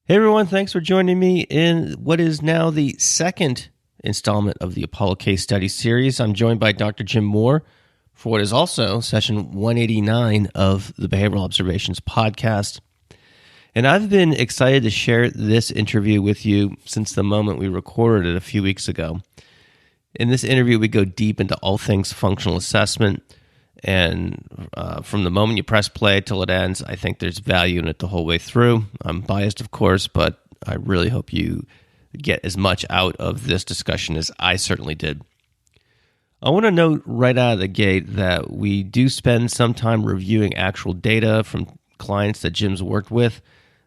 Hey everyone, thanks for joining me in what is now the second installment of the Apollo Case Study series. I'm joined by Dr. Jim Moore for what is also session 189 of the Behavioral Observations podcast. And I've been excited to share this interview with you since the moment we recorded it a few weeks ago. In this interview, we go deep into all things functional assessment. And from the moment you press play till it ends, I think there's value in it the whole way through. I'm biased, of course, but I really hope you get as much out of this discussion as I certainly did. I want to note right out of the gate that we do spend some time reviewing actual data from clients that Jim's worked with.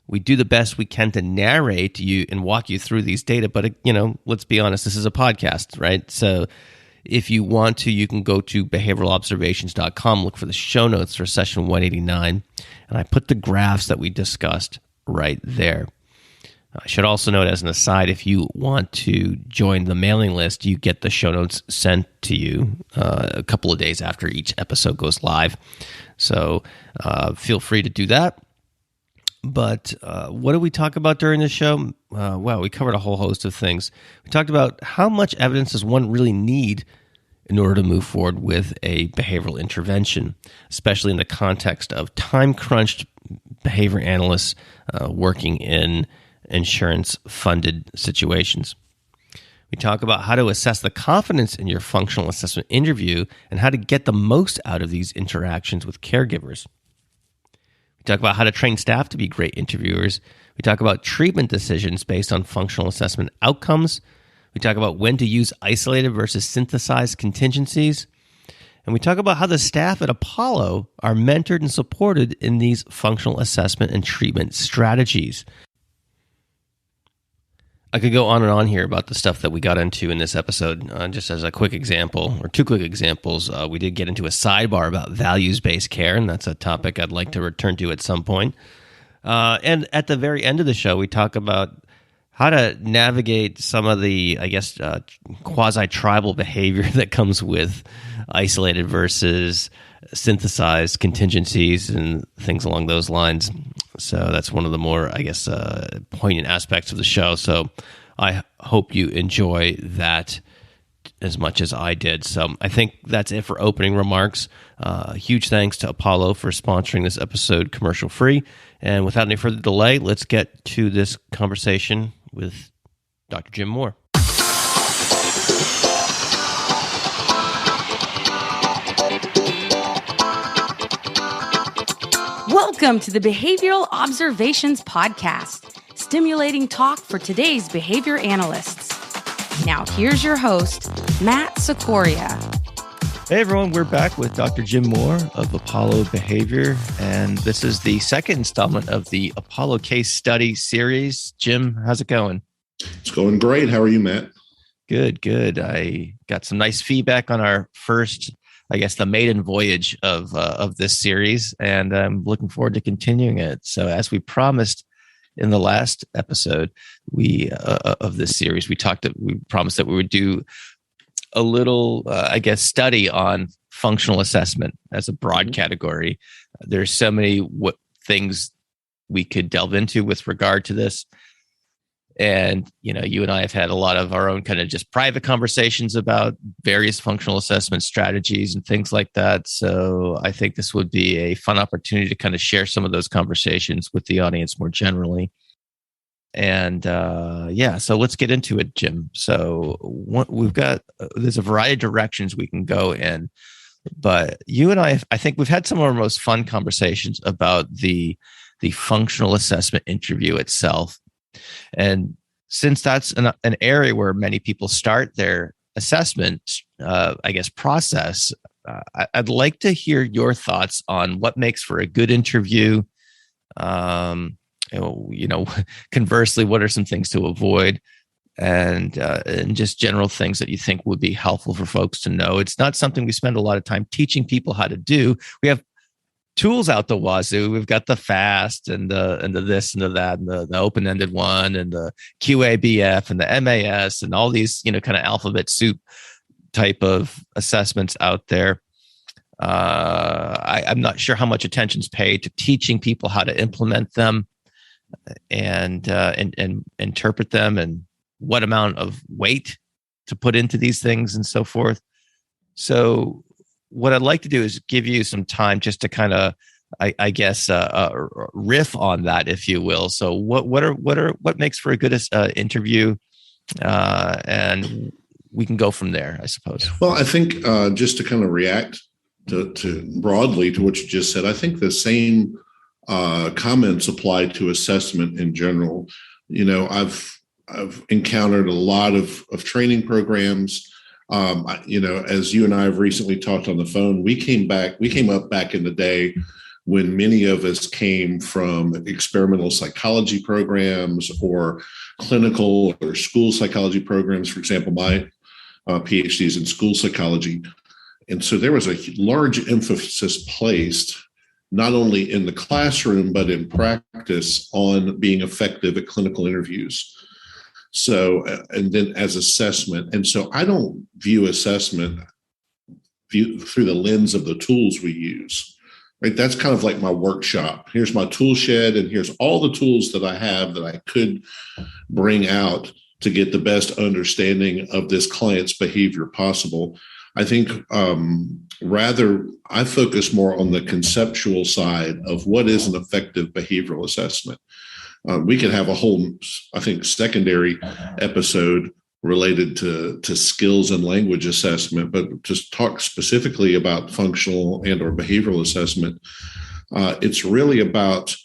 We do the best we can to narrate you and walk you through these data, but let's be honest, this is a podcast, right? So if you want to, you can go to behavioralobservations.com, look for the show notes for session 189, and I put the graphs that we discussed right there. I should also note as an aside, if you want to join the mailing list, you get the show notes sent to you a couple of days after each episode goes live. So feel free to do that. But what did we talk about during the show? Well, we covered a whole host of things. We talked about how much evidence does one really need in order to move forward with a behavioral intervention, especially in the context of time-crunched behavior analysts working in insurance-funded situations. We talk about how to assess the confidence in your functional assessment interview and how to get the most out of these interactions with caregivers. We talk about how to train staff to be great interviewers. We talk about treatment decisions based on functional assessment outcomes. We talk about when to use isolated versus synthesized contingencies. And we talk about how the staff at Apollo are mentored and supported in these functional assessment and treatment strategies. I could go on and on here about the stuff that we got into in this episode. Just as a quick example, or two quick examples, we did get into a sidebar about values-based care, and that's a topic I'd like to return to at some point. And at the very end of the show, we talk about how to navigate some of the, quasi-tribal behavior that comes with isolated versus synthesized contingencies and things along those lines. So that's one of the more, poignant aspects of the show. So I hope you enjoy that as much as I did. So I think that's it for opening remarks. Huge thanks to Apollo for sponsoring this episode commercial free. And without any further delay, let's get to this conversation with Dr. Jim Moore. Welcome to the Behavioral Observations Podcast, stimulating talk for today's behavior analysts. Now here's your host, Matt Sikoria. Hey everyone, we're back with Dr. Jim Moore of Apollo Behavior, and this is the second installment of the Apollo Case Study series. Jim, how's it going? It's going great. How are you, Matt? Good. I got some nice feedback on our first, the maiden voyage of this series, and I'm looking forward to continuing it. So as we promised in the last episode of this series, we promised that we would do a little, study on functional assessment as a broad category. There's so many things we could delve into with regard to this. And, you and I have had a lot of our own kind of just private conversations about various functional assessment strategies and things like that. So I think this would be a fun opportunity to kind of share some of those conversations with the audience more generally. And so let's get into it, Jim. So there's a variety of directions we can go in, but you and I think we've had some of our most fun conversations about the functional assessment interview itself. And since that's an area where many people start their assessment, process, I'd like to hear your thoughts on what makes for a good interview. Conversely, what are some things to avoid, and just general things that you think would be helpful for folks to know. It's not something we spend a lot of time teaching people how to do. We have tools out the wazoo. We've got the FAST and the this and the that and the open-ended one and the QABF and the MAS and all these, kind of alphabet soup type of assessments out there. I'm not sure how much attention's paid to teaching people how to implement them. and interpret them, and what amount of weight to put into these things and so forth. So what I'd like to do is give you some time just to kind of, I guess, riff on that, if you will. So what makes for a good interview, and we can go from there, I suppose. Well, I think just to kind of react to broadly to what you just said, I think the same comments apply to assessment in general. I've encountered a lot of training programs. As you and I have recently talked on the phone, we came up back in the day when many of us came from experimental psychology programs or clinical or school psychology programs. For example, my PhD is in school psychology. And so there was a large emphasis placed not only in the classroom, but in practice on being effective at clinical interviews. So, and then as assessment. And so I don't view assessment through the lens of the tools we use, right? That's kind of like my workshop. Here's my tool shed, and here's all the tools that I have that I could bring out to get the best understanding of this client's behavior possible. I think rather I focus more on the conceptual side of what is an effective behavioral assessment. We could have a whole, I think, secondary episode related to skills and language assessment, but just talk specifically about functional and or behavioral assessment. It's really about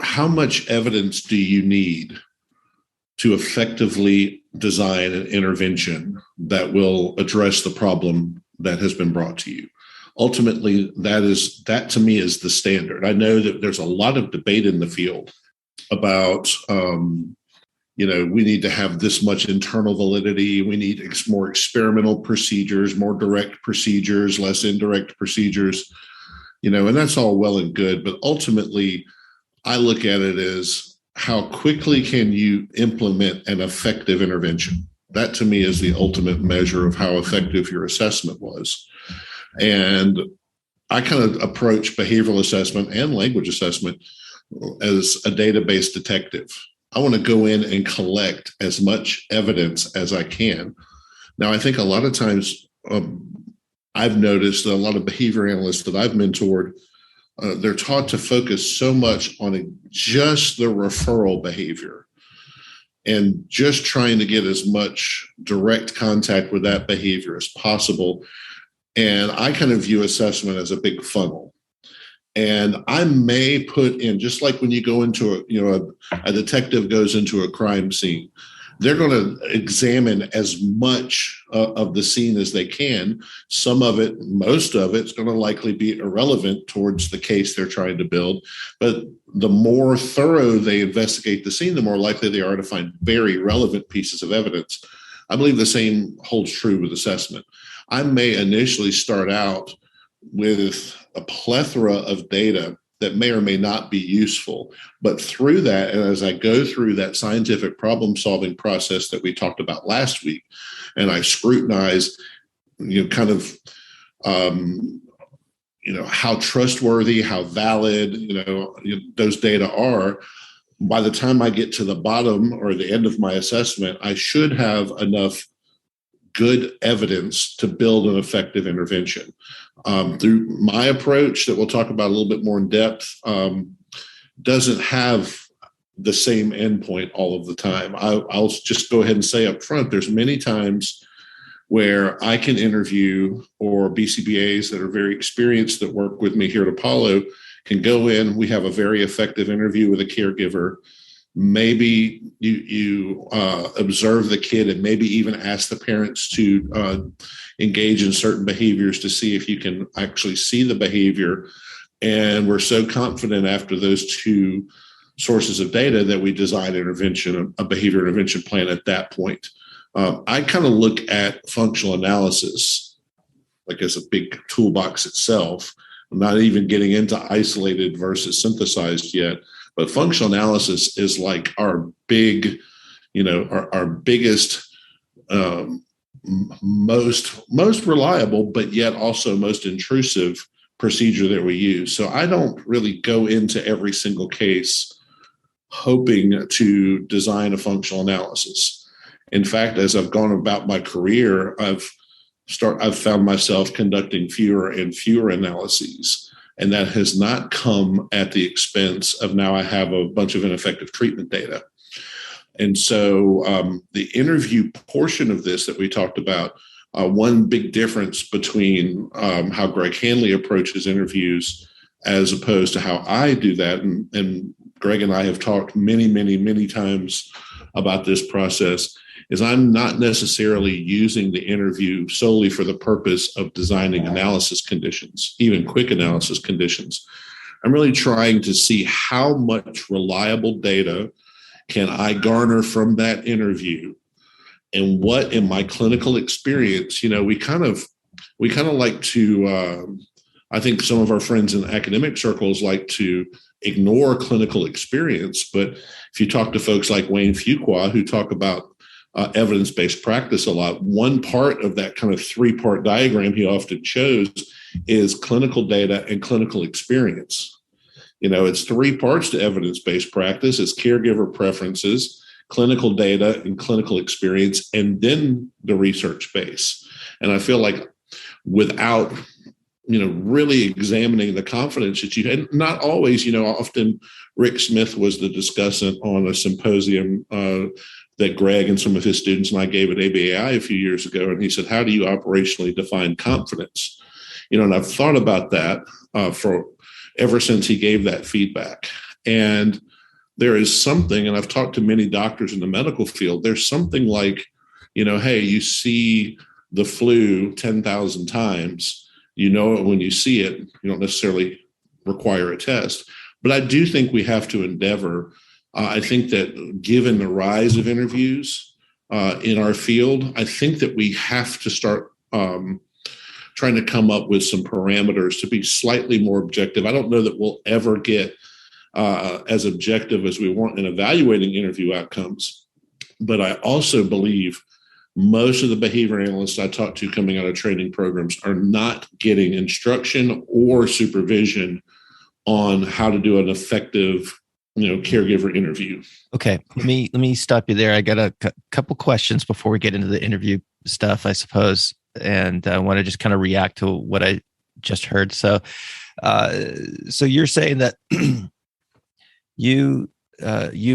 how much evidence do you need to effectively design an intervention that will address the problem that has been brought to you. Ultimately, that to me is the standard. I know that there's a lot of debate in the field about, we need to have this much internal validity. We need more experimental procedures, more direct procedures, less indirect procedures, and that's all well and good. But ultimately, I look at it as how quickly can you implement an effective intervention? That to me is the ultimate measure of how effective your assessment was. And I kind of approach behavioral assessment and language assessment as a database detective. I want to go in and collect as much evidence as I can. Now, I think a lot of times I've noticed that a lot of behavior analysts that I've mentored, they're taught to focus so much on just the referral behavior and just trying to get as much direct contact with that behavior as possible. And I kind of view assessment as a big funnel. And I may put in, just like when you go into a detective goes into a crime scene, they're going to examine as much of the scene as they can. Some of it, most of it's going to likely be irrelevant towards the case they're trying to build. But the more thorough they investigate the scene, the more likely they are to find very relevant pieces of evidence. I believe the same holds true with assessment. I may initially start out with a plethora of data that may or may not be useful. But through that, and as I go through that scientific problem-solving process that we talked about last week, and I scrutinize, how trustworthy, how valid, those data are, by the time I get to the bottom or the end of my assessment, I should have enough good evidence to build an effective intervention. Through my approach that we'll talk about a little bit more in depth, doesn't have the same endpoint all of the time. I'll just go ahead and say up front, there's many times where I can interview, or BCBAs that are very experienced that work with me here at Apollo can go in. We have a very effective interview with a caregiver. Maybe you observe the kid and maybe even ask the parents to engage in certain behaviors to see if you can actually see the behavior. And we're so confident after those two sources of data that we design a behavior intervention plan at that point. I kind of look at functional analysis like as a big toolbox itself. I'm not even getting into isolated versus synthesized yet. But functional analysis is like our big, our biggest, most reliable, but yet also most intrusive procedure that we use. So I don't really go into every single case hoping to design a functional analysis. In fact, as I've gone about my career, I've found myself conducting fewer and fewer analyses. And that has not come at the expense of now I have a bunch of ineffective treatment data. And so the interview portion of this that we talked about, one big difference between how Greg Hanley approaches interviews as opposed to how I do that, and Greg and I have talked many, many, many times about this process, is I'm not necessarily using the interview solely for the purpose of designing analysis conditions, even quick analysis conditions. I'm really trying to see how much reliable data can I garner from that interview, and what in my clinical experience, we kind of like to, I think some of our friends in academic circles like to ignore clinical experience. But if you talk to folks like Wayne Fuqua, who talk about evidence-based practice a lot, one part of that kind of three-part diagram he often shows is clinical data and clinical experience. It's three parts to evidence-based practice. It's caregiver preferences, clinical data, and clinical experience, and then the research base. And I feel like without, really examining the confidence that you had, not always, often Rick Smith was the discussant on a symposium that Greg and some of his students and I gave at ABAI a few years ago. And he said, how do you operationally define confidence? And I've thought about that for ever since he gave that feedback. And there is something, and I've talked to many doctors in the medical field, there's something like, hey, you see the flu 10,000 times, it when you see it, you don't necessarily require a test. But I do think we have to endeavor. I think that given the rise of interviews in our field, I think that we have to start trying to come up with some parameters to be slightly more objective. I don't know that we'll ever get as objective as we want in evaluating interview outcomes, but I also believe most of the behavior analysts I talk to coming out of training programs are not getting instruction or supervision on how to do an effective, caregiver interview. Okay, let me stop you there. I got a couple questions before we get into the interview stuff, I suppose, and I want to just kind of react to what I just heard. So you're saying that you've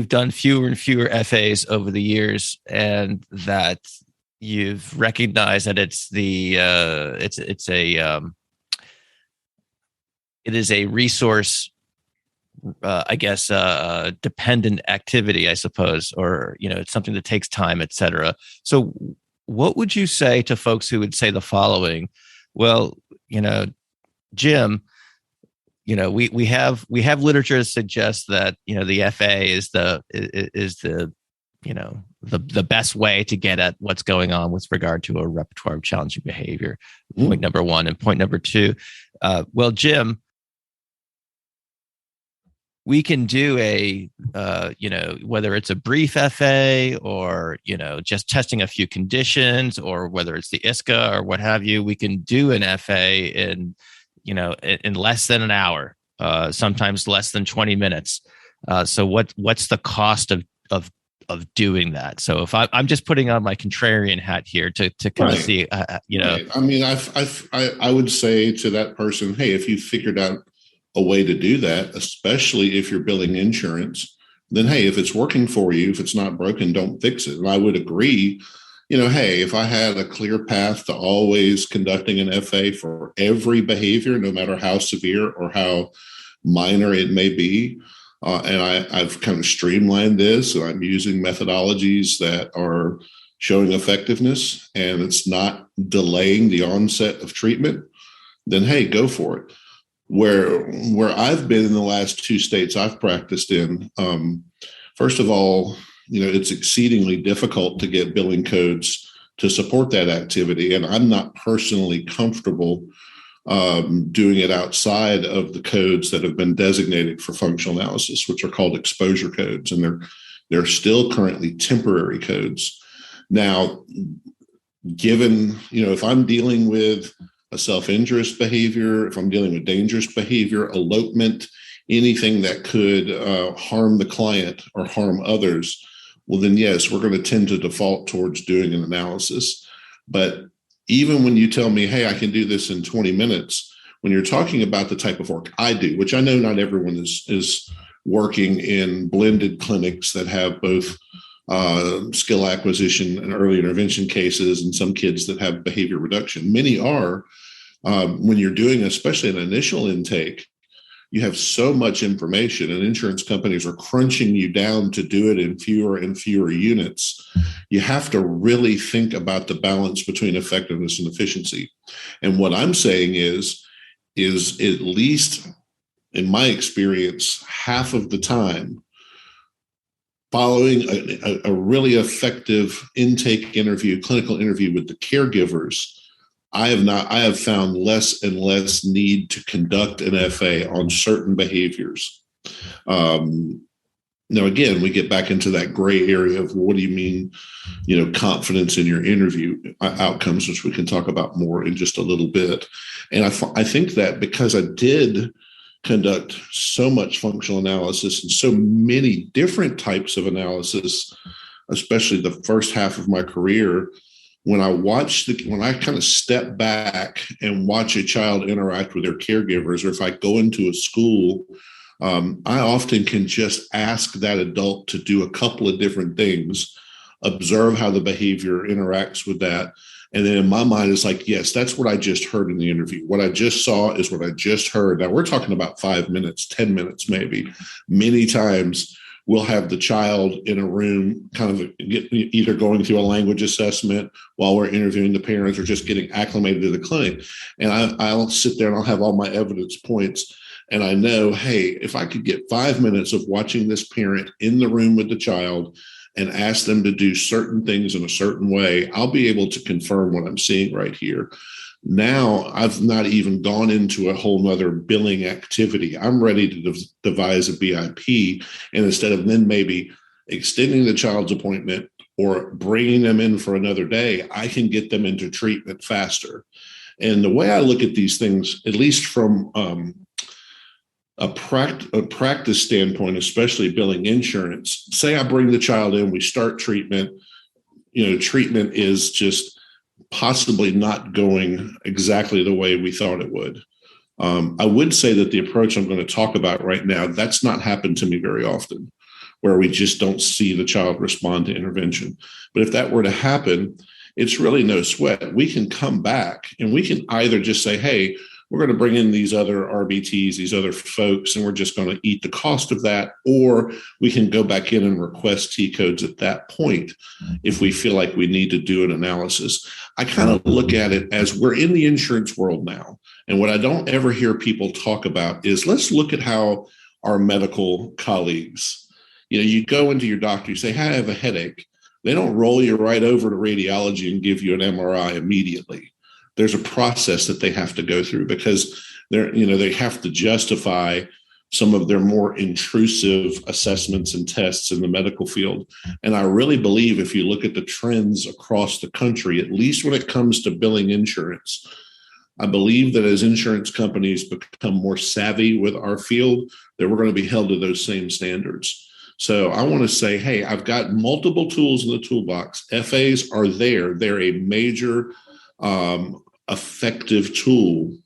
done fewer and fewer FAs over the years, and that you've recognized that it is a resource, dependent activity, I suppose, or it's something that takes time, et cetera. So, what would you say to folks who would say the following? Well, Jim, we have literature that suggests that the FA is the best way to get at what's going on with regard to a repertoire of challenging behavior. Point number one. And point number two, well, Jim, we can do whether it's a brief FA or, just testing a few conditions, or whether it's the ISCA or what have you, we can do an FA in less than an hour, sometimes less than 20 minutes. So what's the cost of doing that? So if I'm just putting on my contrarian hat here to kind of see, Right. I mean, I would say to that person, hey, if you figured out a way to do that, especially if you're billing insurance, then hey, if it's working for you, if it's not broken, don't fix it. And I would agree, hey, if I had a clear path to always conducting an FA for every behavior, no matter how severe or how minor it may be, and I've kind of streamlined this, and I'm using methodologies that are showing effectiveness, and it's not delaying the onset of treatment, then hey, go for it. Where I've been in the last two states I've practiced in, first of all, it's exceedingly difficult to get billing codes to support that activity. And I'm not personally comfortable doing it outside of the codes that have been designated for functional analysis, which are called exposure codes. And they're still currently temporary codes. Now, given, if I'm dealing with a self-injurious behavior, if I'm dealing with dangerous behavior, elopement, anything that could harm the client or harm others, well, then yes, we're going to tend to default towards doing an analysis. But even when you tell me, hey, I can do this in 20 minutes, when you're talking about the type of work I do, which I know not everyone is working in blended clinics that have both skill acquisition and early intervention cases, and some kids that have behavior reduction. Many are. When you're doing, especially an initial intake, you have so much information, and insurance companies are crunching you down to do it in fewer and fewer units. You have to really think about the balance between effectiveness and efficiency. And what I'm saying is at least in my experience, half of the time, following a really effective intake interview, clinical interview with the caregivers, I have found less and less need to conduct an FA on certain behaviors. Now, again, we get back into that gray area of what do you mean, confidence in your interview outcomes, which we can talk about more in just a little bit. And I think that because I did conduct so much functional analysis and so many different types of analysis, especially the first half of my career, when I kind of step back and watch a child interact with their caregivers, or if I go into a school, I often can just ask that adult to do a couple of different things, observe how the behavior interacts with that. And then in my mind, it's like, yes, that's what I just heard in the interview. What I just saw is what I just heard. Now we're talking about 5 minutes, 10 minutes, maybe. Many times we'll have the child in a room kind of either going through a language assessment while we're interviewing the parents or just getting acclimated to the clinic. And I'll sit there and I'll have all my evidence points. And I know, hey, if I could get 5 minutes of watching this parent in the room with the child and ask them to do certain things in a certain way, I'll be able to confirm what I'm seeing right here. Now, I've not even gone into a whole nother billing activity. I'm ready to devise a BIP. And instead of then maybe extending the child's appointment or bringing them in for another day, I can get them into treatment faster. And the way I look at these things, at least from a practice standpoint, especially billing insurance, say I bring the child in, we start treatment, treatment is just possibly not going exactly the way we thought it would. I would say that the approach I'm going to talk about right now, that's not happened to me very often, where we just don't see the child respond to intervention. But if that were to happen, it's really no sweat. We can come back and we can either just say, hey, we're going to bring in these other RBTs, these other folks, and we're just going to eat the cost of that. Or we can go back in and request T codes at that point if we feel like we need to do an analysis. I kind of look at it as we're in the insurance world now. And what I don't ever hear people talk about is let's look at how our medical colleagues, you go into your doctor, you say, hey, I have a headache. They don't roll you right over to radiology and give you an MRI immediately. There's a process that they have to go through because they have to justify some of their more intrusive assessments and tests in the medical field. And I really believe if you look at the trends across the country, at least when it comes to billing insurance, I believe that as insurance companies become more savvy with our field, that we're going to be held to those same standards. So I want to say, hey, I've got multiple tools in the toolbox. FAs are there. They're a major effective tool,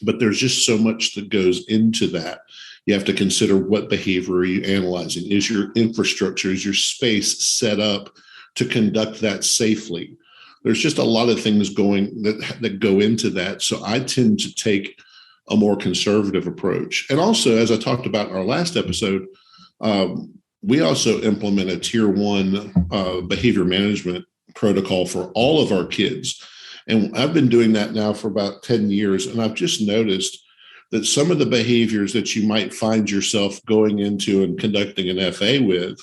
but there's just so much that goes into that. You have to consider what behavior are you analyzing? Is your infrastructure, is your space set up to conduct that safely? There's just a lot of things that go into that. So I tend to take a more conservative approach. And also, as I talked about in our last episode, we also implement a tier 1 behavior management protocol for all of our kids. And I've been doing that now for about 10 years. And I've just noticed that some of the behaviors that you might find yourself going into and conducting an FA with,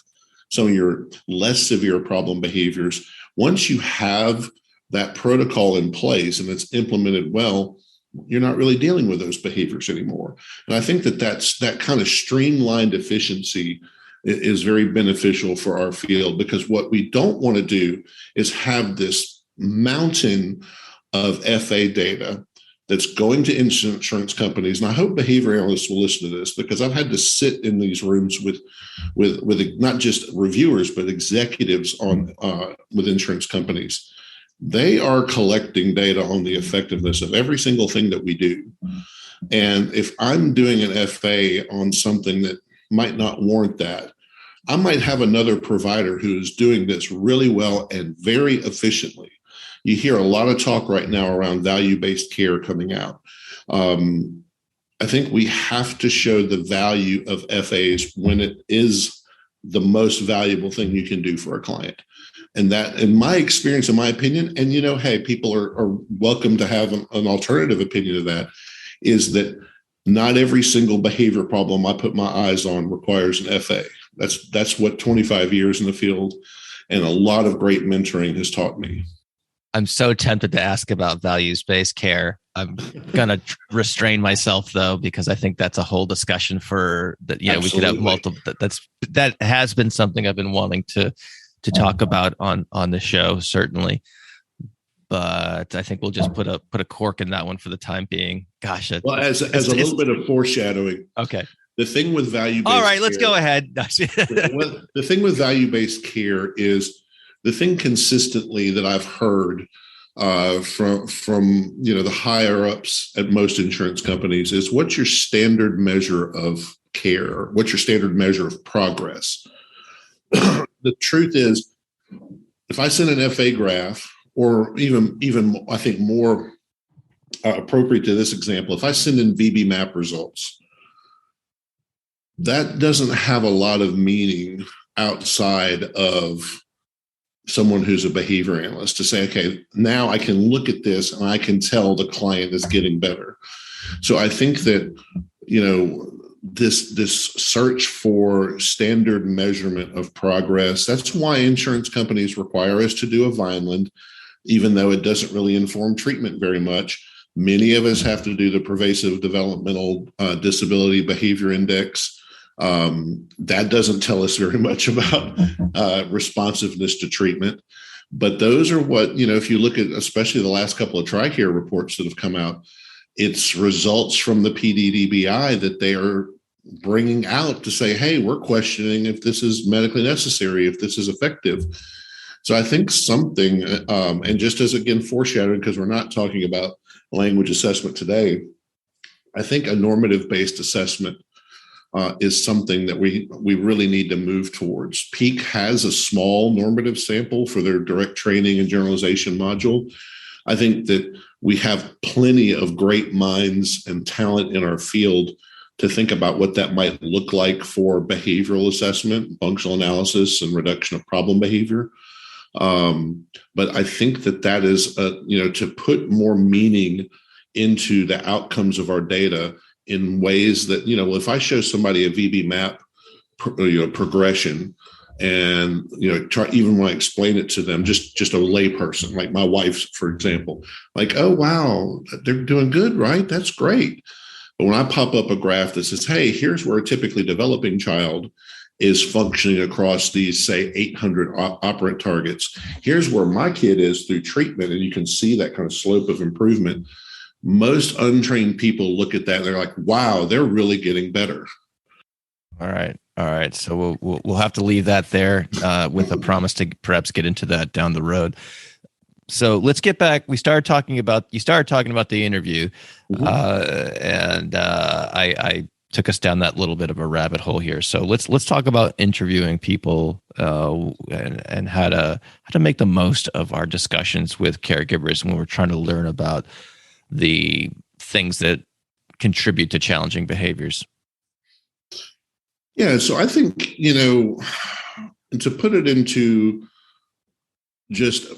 some of your less severe problem behaviors, once you have that protocol in place and it's implemented well, you're not really dealing with those behaviors anymore. And I think that kind of streamlined efficiency is very beneficial for our field, because what we don't want to do is have this mountain of FA data that's going to insurance companies, and I hope behavior analysts will listen to this, because I've had to sit in these rooms with not just reviewers but executives on with insurance companies. They are collecting data on the effectiveness of every single thing that we do. And if I'm doing an FA on something that might not warrant that, I might have another provider who's doing this really well and very efficiently. You hear a lot of talk right now around value-based care coming out. I think we have to show the value of FAs when it is the most valuable thing you can do for a client. And that, in my experience, in my opinion, and hey, people are welcome to have an alternative opinion of that, is that not every single behavior problem I put my eyes on requires an FA. That's what 25 years in the field and a lot of great mentoring has taught me. I'm so tempted to ask about values-based care. I'm going to restrain myself, though, because I think that's a whole discussion for that. We could have multiple. That has been something I've been wanting to talk about on the show, certainly. But I think we'll just put a cork in that one for the time being. Gosh, as a little bit of foreshadowing. Okay. The thing with value-based all right, let's go ahead. The thing with value-based care is the thing consistently that I've heard from the higher ups at most insurance companies is, what's your standard measure of care? What's your standard measure of progress? The truth is, if I send an FA graph, or even I think more appropriate to this example, if I send in VB map results, that doesn't have a lot of meaning outside of someone who's a behavior analyst to say, okay, now I can look at this and I can tell the client is getting better. So I think that, this search for standard measurement of progress, that's why insurance companies require us to do a Vineland, even though it doesn't really inform treatment very much. Many of us have to do the pervasive developmental disability behavior index. That doesn't tell us very much about responsiveness to treatment. But those are what, if you look at especially the last couple of TRICARE reports that have come out, it's results from the PDDBI that they are bringing out to say, hey, we're questioning if this is medically necessary, if this is effective. So I think something, and just as, again, foreshadowing, because we're not talking about language assessment today, I think a normative-based assessment is something that we really need to move towards. Peak has a small normative sample for their direct training and generalization module. I think that we have plenty of great minds and talent in our field to think about what that might look like for behavioral assessment, functional analysis, and reduction of problem behavior. But I think that is, to put more meaning into the outcomes of our data in ways that, if I show somebody a VB map, progression, and, even when I explain it to them, just a layperson, like my wife, for example, like, oh, wow, they're doing good, right? That's great. But when I pop up a graph that says, hey, here's where a typically developing child is functioning across these, say, 800 operant targets. Here's where my kid is through treatment, and you can see that kind of slope of improvement. Most untrained people look at that and they're like, wow, they're really getting better. All right. So we'll have to leave that there with a promise to perhaps get into that down the road. So let's get back. You started talking about the interview, and I took us down that little bit of a rabbit hole here. So let's talk about interviewing people and how to make the most of our discussions with caregivers when we're trying to learn about the things that contribute to challenging behaviors. Yeah, so I think, to put it into just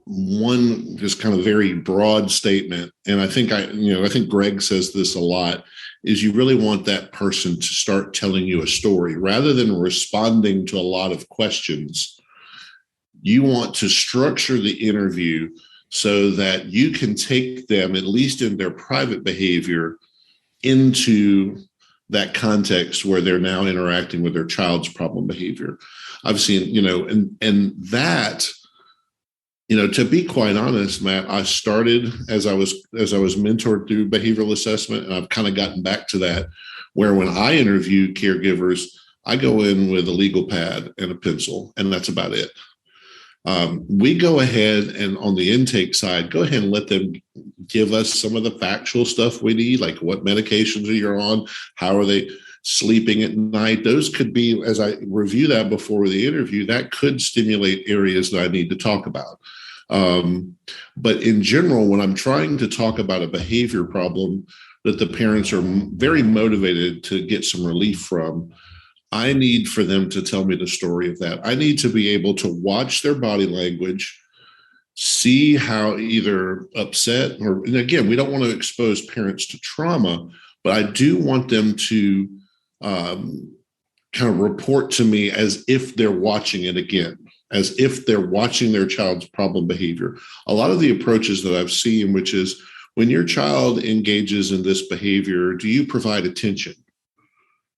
one, just kind of very broad statement, and I think Greg says this a lot, is you really want that person to start telling you a story rather than responding to a lot of questions. You want to structure the interview so that you can take them, at least in their private behavior, into that context where they're now interacting with their child's problem behavior. I've seen, and that To be quite honest, Matt, I started as I was mentored through behavioral assessment, and I've kind of gotten back to that, where when I interview caregivers, I go in with a legal pad and a pencil, and that's about it. We go ahead and on the intake side, go ahead and let them give us some of the factual stuff we need, like what medications are you on, how are they sleeping at night. Those could be, as I review that before the interview, that could stimulate areas that I need to talk about. But in general, when I'm trying to talk about a behavior problem that the parents are very motivated to get some relief from, I need for them to tell me the story of that. I need to be able to watch their body language, see how either upset or, and again, we don't want to expose parents to trauma, but I do want them to kind of report to me as if they're watching it again, as if they're watching their child's problem behavior. A lot of the approaches that I've seen, which is when your child engages in this behavior, do you provide attention?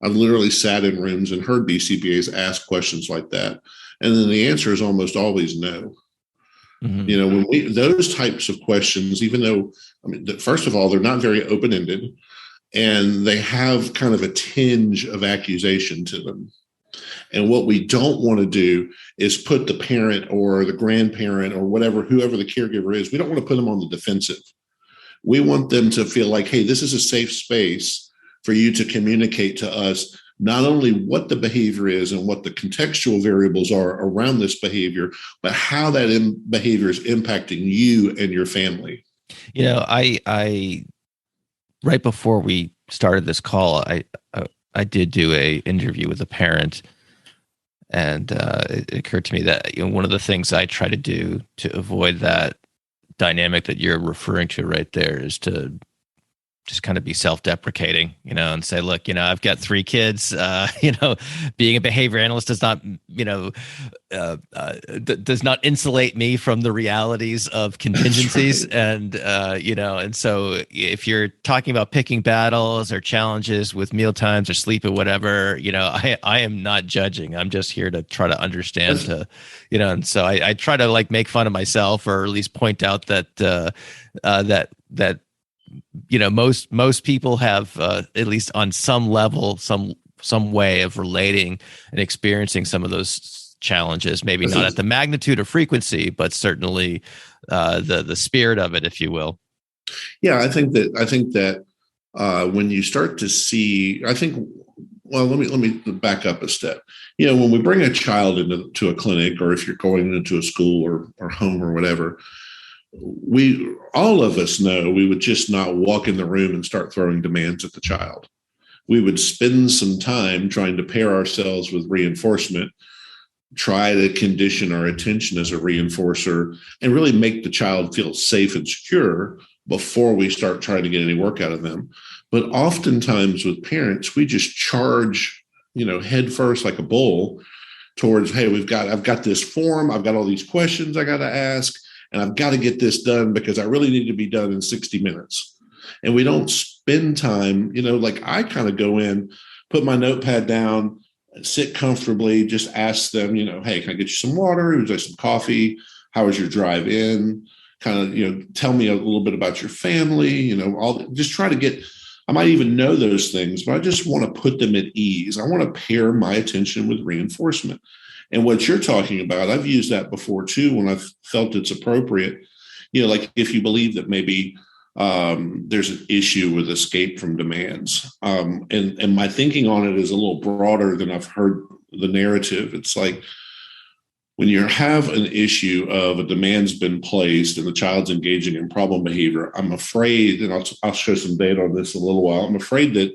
I've literally sat in rooms and heard BCBAs ask questions like that. And then the answer is almost always no. Mm-hmm. When those types of questions, even though, first of all, they're not very open-ended and they have kind of a tinge of accusation to them. And what we don't want to do is put the parent or the grandparent or whoever the caregiver is, we don't want to put them on the defensive. We want them to feel like, hey, this is a safe space for you to communicate to us not only what the behavior is and what the contextual variables are around this behavior, but how that behavior is impacting you and your family. I right before we started this call, I did do a interview with a parent, and it occurred to me that one of the things I try to do to avoid that dynamic that you're referring to right there is to just kind of be self-deprecating, and say, look, I've got 3 kids, being a behavior analyst does not, does not insulate me from the realities of contingencies. Right. And so if you're talking about picking battles or challenges with mealtimes or sleep or whatever, I am not judging. I'm just here to try to understand, and so I try to make fun of myself, or at least point out that, that most people have at least on some level, some way of relating and experiencing some of those challenges. Maybe not at the magnitude or frequency, but certainly the spirit of it, if you will. Yeah, I think that when you start to see, let me back up a step. When we bring a child into a clinic, or if you're going into a school or home or whatever, all of us know we would just not walk in the room and start throwing demands at the child. We would spend some time trying to pair ourselves with reinforcement, try to condition our attention as a reinforcer, and really make the child feel safe and secure before we start trying to get any work out of them. But oftentimes with parents, we just charge, head first like a bull towards, hey, I've got this form, I've got all these questions I got to ask, and I've got to get this done because I really need to be done in 60 minutes. And we don't spend time, I kind of go in, put my notepad down, sit comfortably, just ask them, hey, can I get you some water? Would you like some coffee? How was your drive in? Kind of, tell me a little bit about your family, just try to get, I might even know those things, but I just want to put them at ease. I want to pair my attention with reinforcement. And what you're talking about, I've used that before too, when I've felt it's appropriate. If you believe that maybe there's an issue with escape from demands. And my thinking on it is a little broader than I've heard the narrative. It's like when you have an issue of a demand's been placed and the child's engaging in problem behavior, I'm afraid, and I'll show some data on this in a little while, I'm afraid that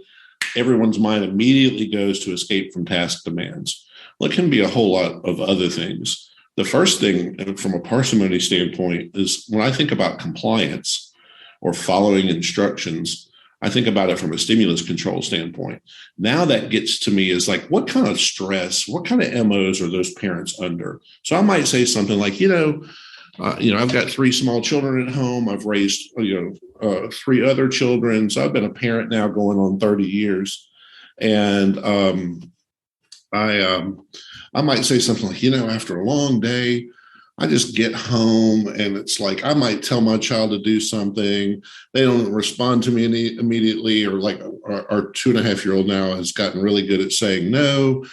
everyone's mind immediately goes to escape from task demands. Well, it can be a whole lot of other things. The first thing from a parsimony standpoint is when I think about compliance or following instructions, I think about it from a stimulus control standpoint. Now that gets to me is what kind of stress, what kind of MOs are those parents under? So I might say something like, I've got 3 small children at home. I've raised, 3 other children. So I've been a parent now going on 30 years. And I might say something like, after a long day, I just get home and it's like I might tell my child to do something. They don't respond to me immediately, or like our 2.5-year-old now has gotten really good at saying no.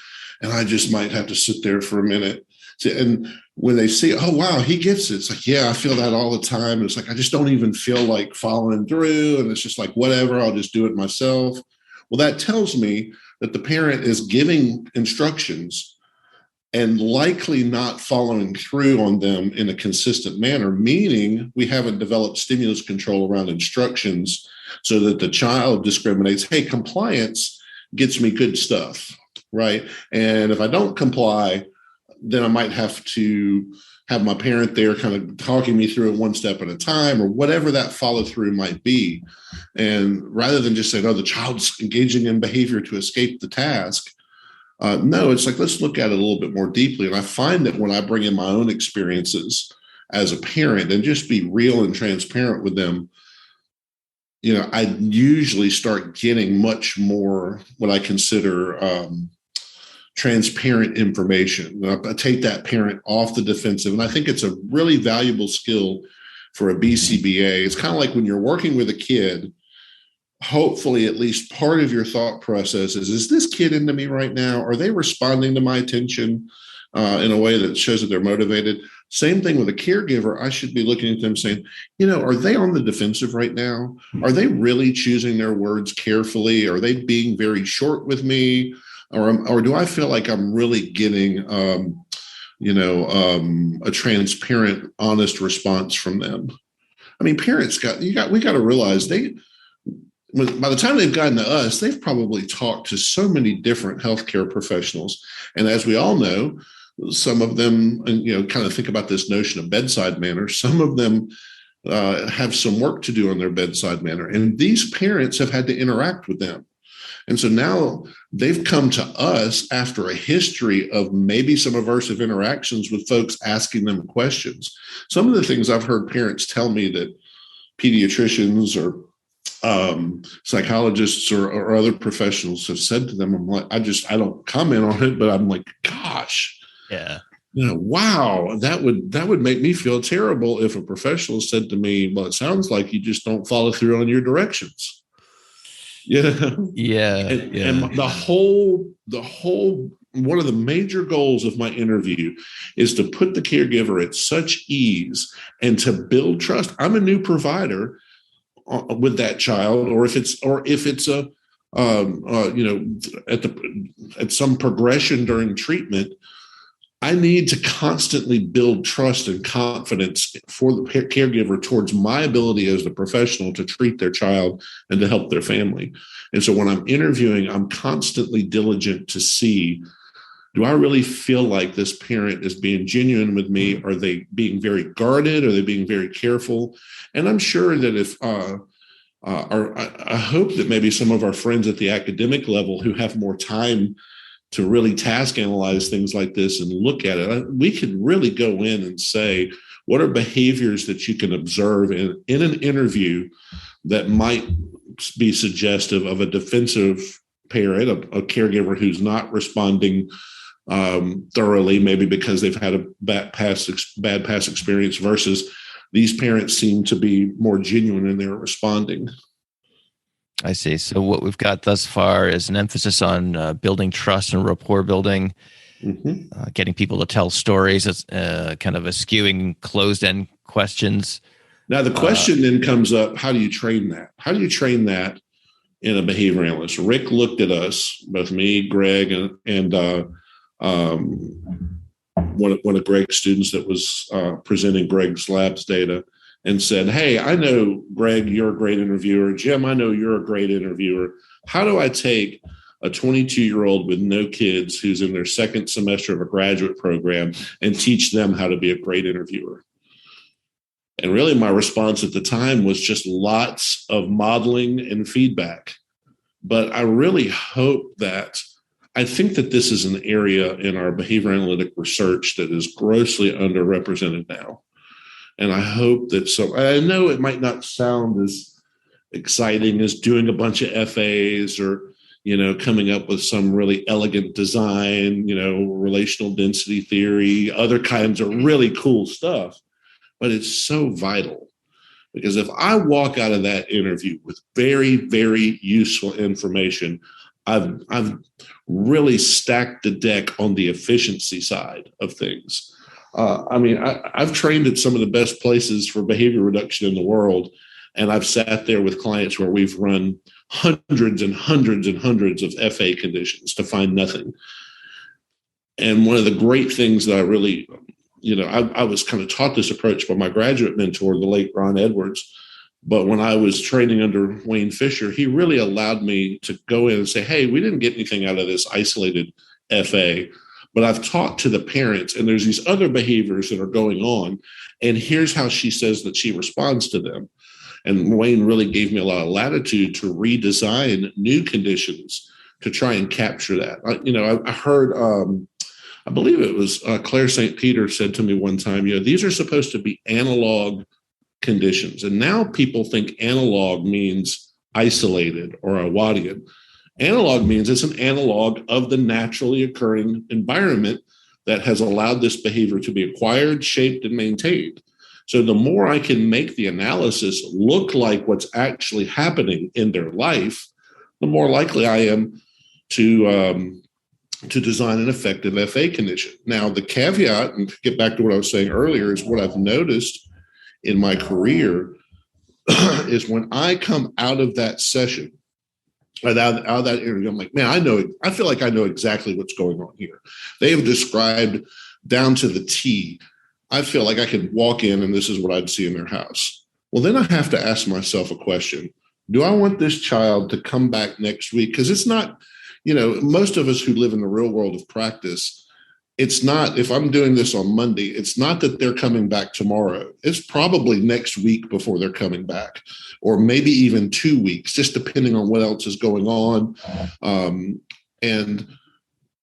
And I just might have to sit there for a minute. And when they see, oh, wow, he gets it. It's like, yeah, I feel that all the time. It's like, I just don't even feel like following through. And it's just like, whatever, I'll just do it myself. Well, that tells me that the parent is giving instructions and likely not following through on them in a consistent manner, meaning we haven't developed stimulus control around instructions so that the child discriminates, hey, compliance gets me good stuff, right? And if I don't comply, then I might have to have my parent there kind of talking me through it one step at a time, or whatever that follow through might be. And rather than just saying, oh, the child's engaging in behavior to escape the task, no, it's like, let's look at it a little bit more deeply. And I find that when I bring in my own experiences as a parent and just be real and transparent with them, I usually start getting much more what I consider transparent information. I take that parent off the defensive. And I think it's a really valuable skill for a BCBA. It's kind of like when you're working with a kid, hopefully at least part of your thought process is this kid into me right now? Are they responding to my attention in a way that shows that they're motivated? Same thing with a caregiver. I should be looking at them saying, are they on the defensive right now? Are they really choosing their words carefully? Are they being very short with me? Or do I feel like I'm really getting, a transparent, honest response from them? I mean, parents we got to realize by the time they've gotten to us, they've probably talked to so many different healthcare professionals. And as we all know, some of them, kind of think about this notion of bedside manner, some of them have some work to do on their bedside manner. And these parents have had to interact with them. And so now they've come to us after a history of maybe some aversive interactions with folks asking them questions. Some of the things I've heard parents tell me that pediatricians or psychologists or other professionals have said to them, I'm like, I don't comment on it, but I'm like, gosh, yeah, wow, that would make me feel terrible if a professional said to me, well, it sounds like you just don't follow through on your directions. Yeah. And the whole one of the major goals of my interview is to put the caregiver at such ease and to build trust. I'm a new provider with that child, or if it's a at some progression during treatment, I need to constantly build trust and confidence for the caregiver towards my ability as the professional to treat their child and to help their family. And so when I'm interviewing, I'm constantly diligent to see, do I really feel like this parent is being genuine with me? Are they being very guarded? Are they being very careful? And I'm sure that if I hope that maybe some of our friends at the academic level who have more time to really task analyze things like this and look at it, we could really go in and say, what are behaviors that you can observe in an interview that might be suggestive of a defensive parent, a caregiver who's not responding thoroughly, maybe because they've had a bad past experience, versus these parents seem to be more genuine in their responding. I see. So what we've got thus far is an emphasis on building trust and rapport building, getting people to tell stories. It's kind of eschewing closed-end questions. Now, the question then comes up, how do you train that? How do you train that in a behavior analyst? Rick looked at us, both me, Greg, and one of Greg's students that was presenting Greg's labs data, and said, hey, I know, Greg, you're a great interviewer. Jim, I know you're a great interviewer. How do I take a 22-year-old with no kids who's in their second semester of a graduate program and teach them how to be a great interviewer? And really my response at the time was just lots of modeling and feedback. But I really hope that, I think that this is an area in our behavior analytic research that is grossly underrepresented now. And I hope that I know it might not sound as exciting as doing a bunch of FAs or, coming up with some really elegant design, relational density theory, other kinds of really cool stuff. But it's so vital, because if I walk out of that interview with very, very useful information, I've really stacked the deck on the efficiency side of things. I've trained at some of the best places for behavior reduction in the world, and I've sat there with clients where we've run hundreds and hundreds and hundreds of FA conditions to find nothing. And one of the great things that I really, I was kind of taught this approach by my graduate mentor, the late Ron Edwards. But when I was training under Wayne Fisher, he really allowed me to go in and say, hey, we didn't get anything out of this isolated FA, but I've talked to the parents, and there's these other behaviors that are going on, and here's how she says that she responds to them. And Wayne really gave me a lot of latitude to redesign new conditions to try and capture that. I heard, I believe it was Claire St. Peter said to me one time, these are supposed to be analog conditions. And now people think analog means isolated or a Wattian. Analog means it's an analog of the naturally occurring environment that has allowed this behavior to be acquired, shaped, and maintained. So the more I can make the analysis look like what's actually happening in their life, the more likely I am to design an effective FA condition. Now, the caveat, and to get back to what I was saying earlier, is what I've noticed in my career is when I come out of that session, out of that interview, I'm like, man, I feel like I know exactly what's going on here. They have described down to the T. I feel like I could walk in and this is what I'd see in their house. Well, then I have to ask myself a question. Do I want this child to come back next week? Because it's not, most of us who live in the real world of practice, it's not, if I'm doing this on Monday, it's not that they're coming back tomorrow. It's probably next week before they're coming back, or maybe even 2 weeks, just depending on what else is going on. And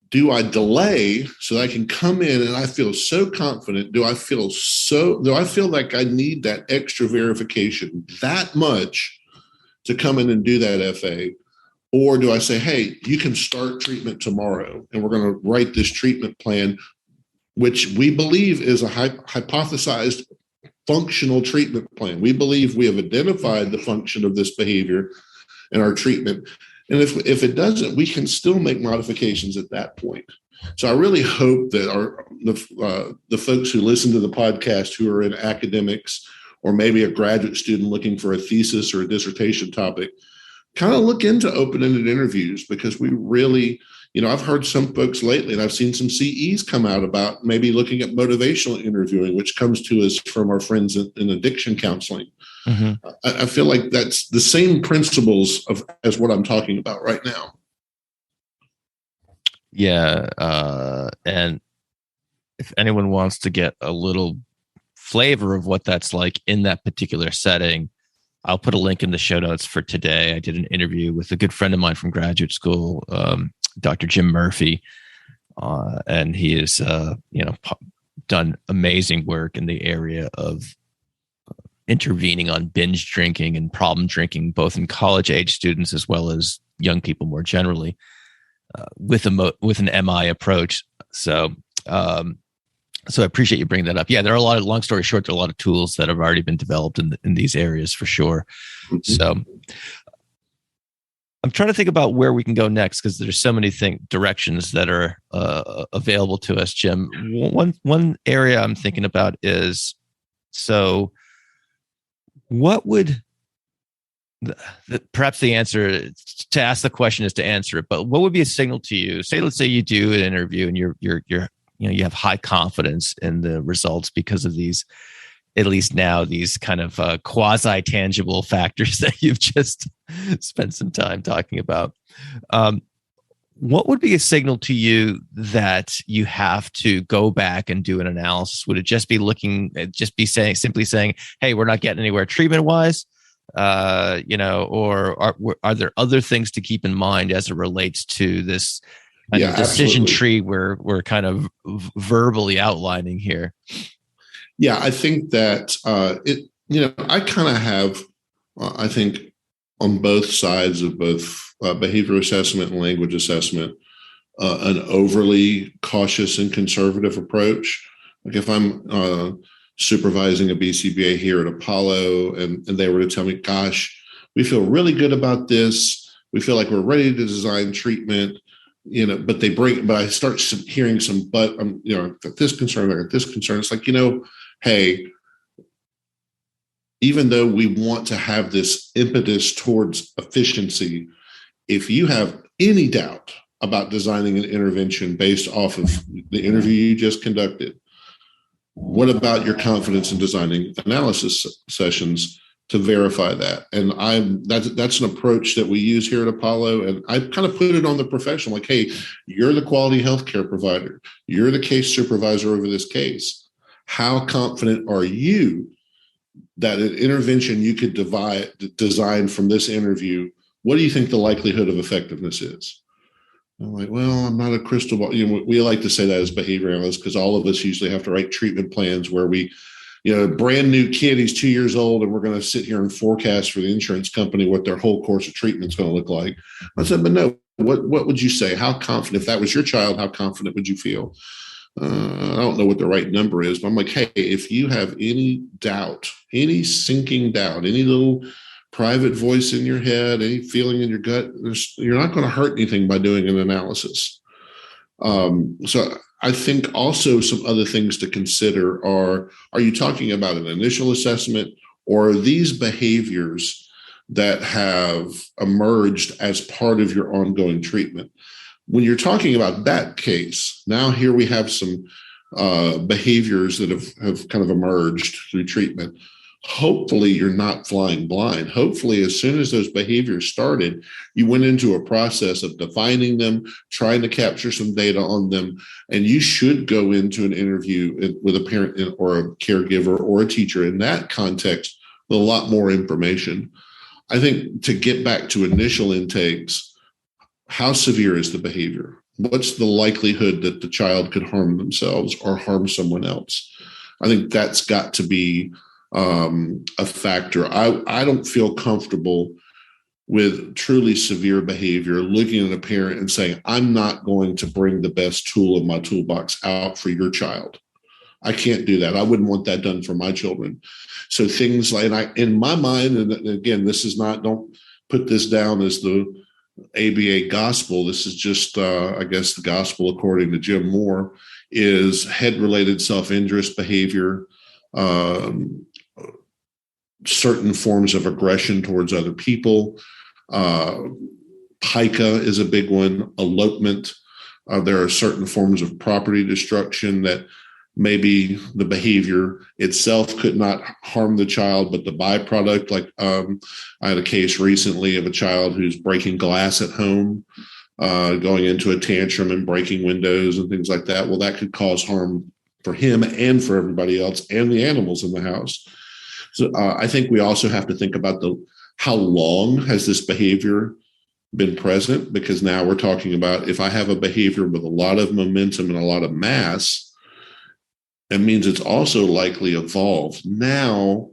do I delay so that I can come in and I feel so confident? Do I feel like I need that extra verification that much to come in and do that FA? Or do I say, hey, you can start treatment tomorrow and we're going to write this treatment plan, which we believe is a hypothesized functional treatment plan. We believe we have identified the function of this behavior in our treatment. And if it doesn't, we can still make modifications at that point. So I really hope that the folks who listen to the podcast who are in academics, or maybe a graduate student looking for a thesis or a dissertation topic, kind of look into open-ended interviews, because we really, I've heard some folks lately, and I've seen some CEs come out about maybe looking at motivational interviewing, which comes to us from our friends in addiction counseling. Mm-hmm. I feel like that's the same principles as what I'm talking about right now. Yeah. And if anyone wants to get a little flavor of what that's like in that particular setting, I'll put a link in the show notes for today. I did an interview with a good friend of mine from graduate school, Dr. Jim Murphy, and he has, done amazing work in the area of intervening on binge drinking and problem drinking, both in college age students as well as young people more generally, with an MI approach. So I appreciate you bringing that up. Yeah, there are a lot of, long story short, there are a lot of tools that have already been developed in these areas for sure. Mm-hmm. So I'm trying to think about where we can go next, because there's so many directions that are available to us, Jim. One area I'm thinking about is, so what would perhaps the answer to ask the question is to answer it, but what would be a signal to you? Let's say you do an interview and you have high confidence in the results because of these, at least now, these kind of quasi-tangible factors that you've just spent some time talking about. What would be a signal to you that you have to go back and do an analysis? Would it just be simply saying, hey, we're not getting anywhere treatment-wise? Or are there other things to keep in mind as it relates to this kind of decision tree we're kind of verbally outlining here? Yeah, I think that I kind of have, I think on both sides of both behavior assessment and language assessment an overly cautious and conservative approach. Like if I'm supervising a BCBA here at Apollo and they were to tell me, gosh, we feel really good about this. We feel like we're ready to design treatment, but I start hearing some, I've got this concern, I got this concern. It's like, hey, even though we want to have this impetus towards efficiency, if you have any doubt about designing an intervention based off of the interview you just conducted, what about your confidence in designing analysis sessions to verify that? And that's an approach that we use here at Apollo. And I kind of put it on the professional, like, hey, you're the quality healthcare provider. You're the case supervisor over this case. How confident are you that an intervention you could design from this interview, what do you think the likelihood of effectiveness is? I'm like, well, I'm not a crystal ball. We like to say that as behavior analysts because all of us usually have to write treatment plans where we, brand new kid, he's 2 years old, and we're going to sit here and forecast for the insurance company what their whole course of treatment is going to look like. I said, but no, what would you say? How confident, if that was your child, how confident would you feel? I don't know what the right number is, but I'm like, hey, if you have any doubt, any sinking doubt, any little private voice in your head, any feeling in your gut, you're not going to hurt anything by doing an analysis. So I think also some other things to consider are you talking about an initial assessment, or are these behaviors that have emerged as part of your ongoing treatment? When you're talking about that case, now here we have some behaviors that have kind of emerged through treatment. Hopefully you're not flying blind. Hopefully, as soon as those behaviors started, you went into a process of defining them, trying to capture some data on them, and you should go into an interview with a parent or a caregiver or a teacher in that context with a lot more information. I think to get back to initial intakes, how severe is the behavior? What's the likelihood that the child could harm themselves or harm someone else? I think that's got to be a factor. I don't feel comfortable with truly severe behavior looking at a parent and saying, I'm not going to bring the best tool in my toolbox out for your child. I can't do that. I wouldn't want that done for my children. So things like, in my mind, and again, this is not, don't put this down as the ABA gospel. This is just, I guess, the gospel according to Jim Moore, is head-related self-injurious behavior, certain forms of aggression towards other people. Pica is a big one. Elopement. There are certain forms of property destruction that maybe the behavior itself could not harm the child, but the byproduct, like I had a case recently of a child who's breaking glass at home, going into a tantrum and breaking windows and things like that. Well, that could cause harm for him and for everybody else and the animals in the house. So I think we also have to think about how long has this behavior been present? Because now we're talking about, if I have a behavior with a lot of momentum and a lot of mass, that means it's also likely evolved. Now,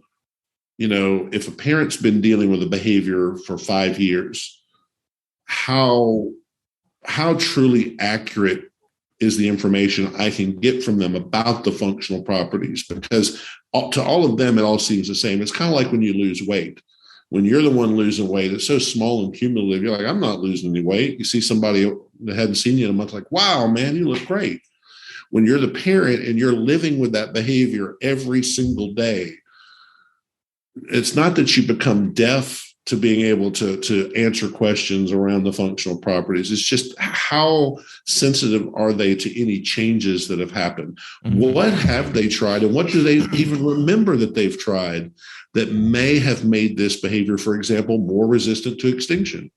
if a parent's been dealing with a behavior for 5 years, how truly accurate is the information I can get from them about the functional properties? Because to all of them, it all seems the same. It's kind of like when you lose weight. When you're the one losing weight, it's so small and cumulative. You're like, I'm not losing any weight. You see somebody that hadn't seen you in a month, like, wow, man, you look great. When you're the parent and you're living with that behavior every single day, it's not that you become deaf to being able to answer questions around the functional properties. It's just how sensitive are they to any changes that have happened? Mm-hmm. What have they tried, and what do they even remember that they've tried that may have made this behavior, for example, more resistant to extinction?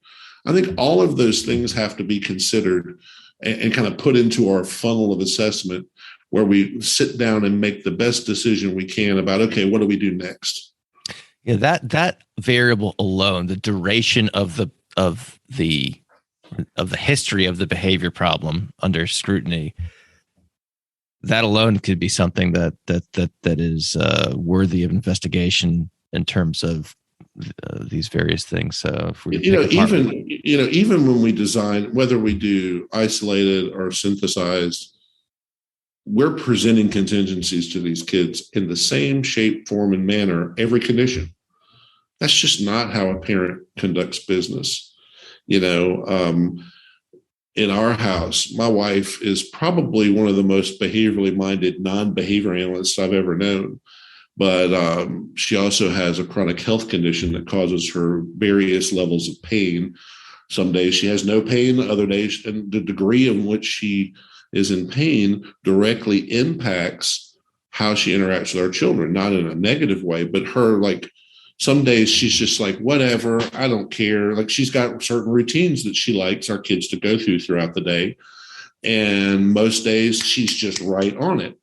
I think all of those things have to be considered and kind of put into our funnel of assessment, where we sit down and make the best decision we can about, okay, what do we do next? Yeah, that variable alone, the duration of the history of the behavior problem under scrutiny, that alone could be something that is worthy of investigation in terms of these various things. So if we even when we design, whether we do isolated or synthesized, we're presenting contingencies to these kids in the same shape, form, and manner, every condition. That's just not how a parent conducts business. In our house, my wife is probably one of the most behaviorally minded non-behavior analysts I've ever known. But she also has a chronic health condition that causes her various levels of pain. Some days she has no pain, other days, and the degree in which she is in pain directly impacts how she interacts with our children, not in a negative way, but her, like, some days she's just like, whatever, I don't care. Like, she's got certain routines that she likes our kids to go throughout the day. And most days she's just right on it.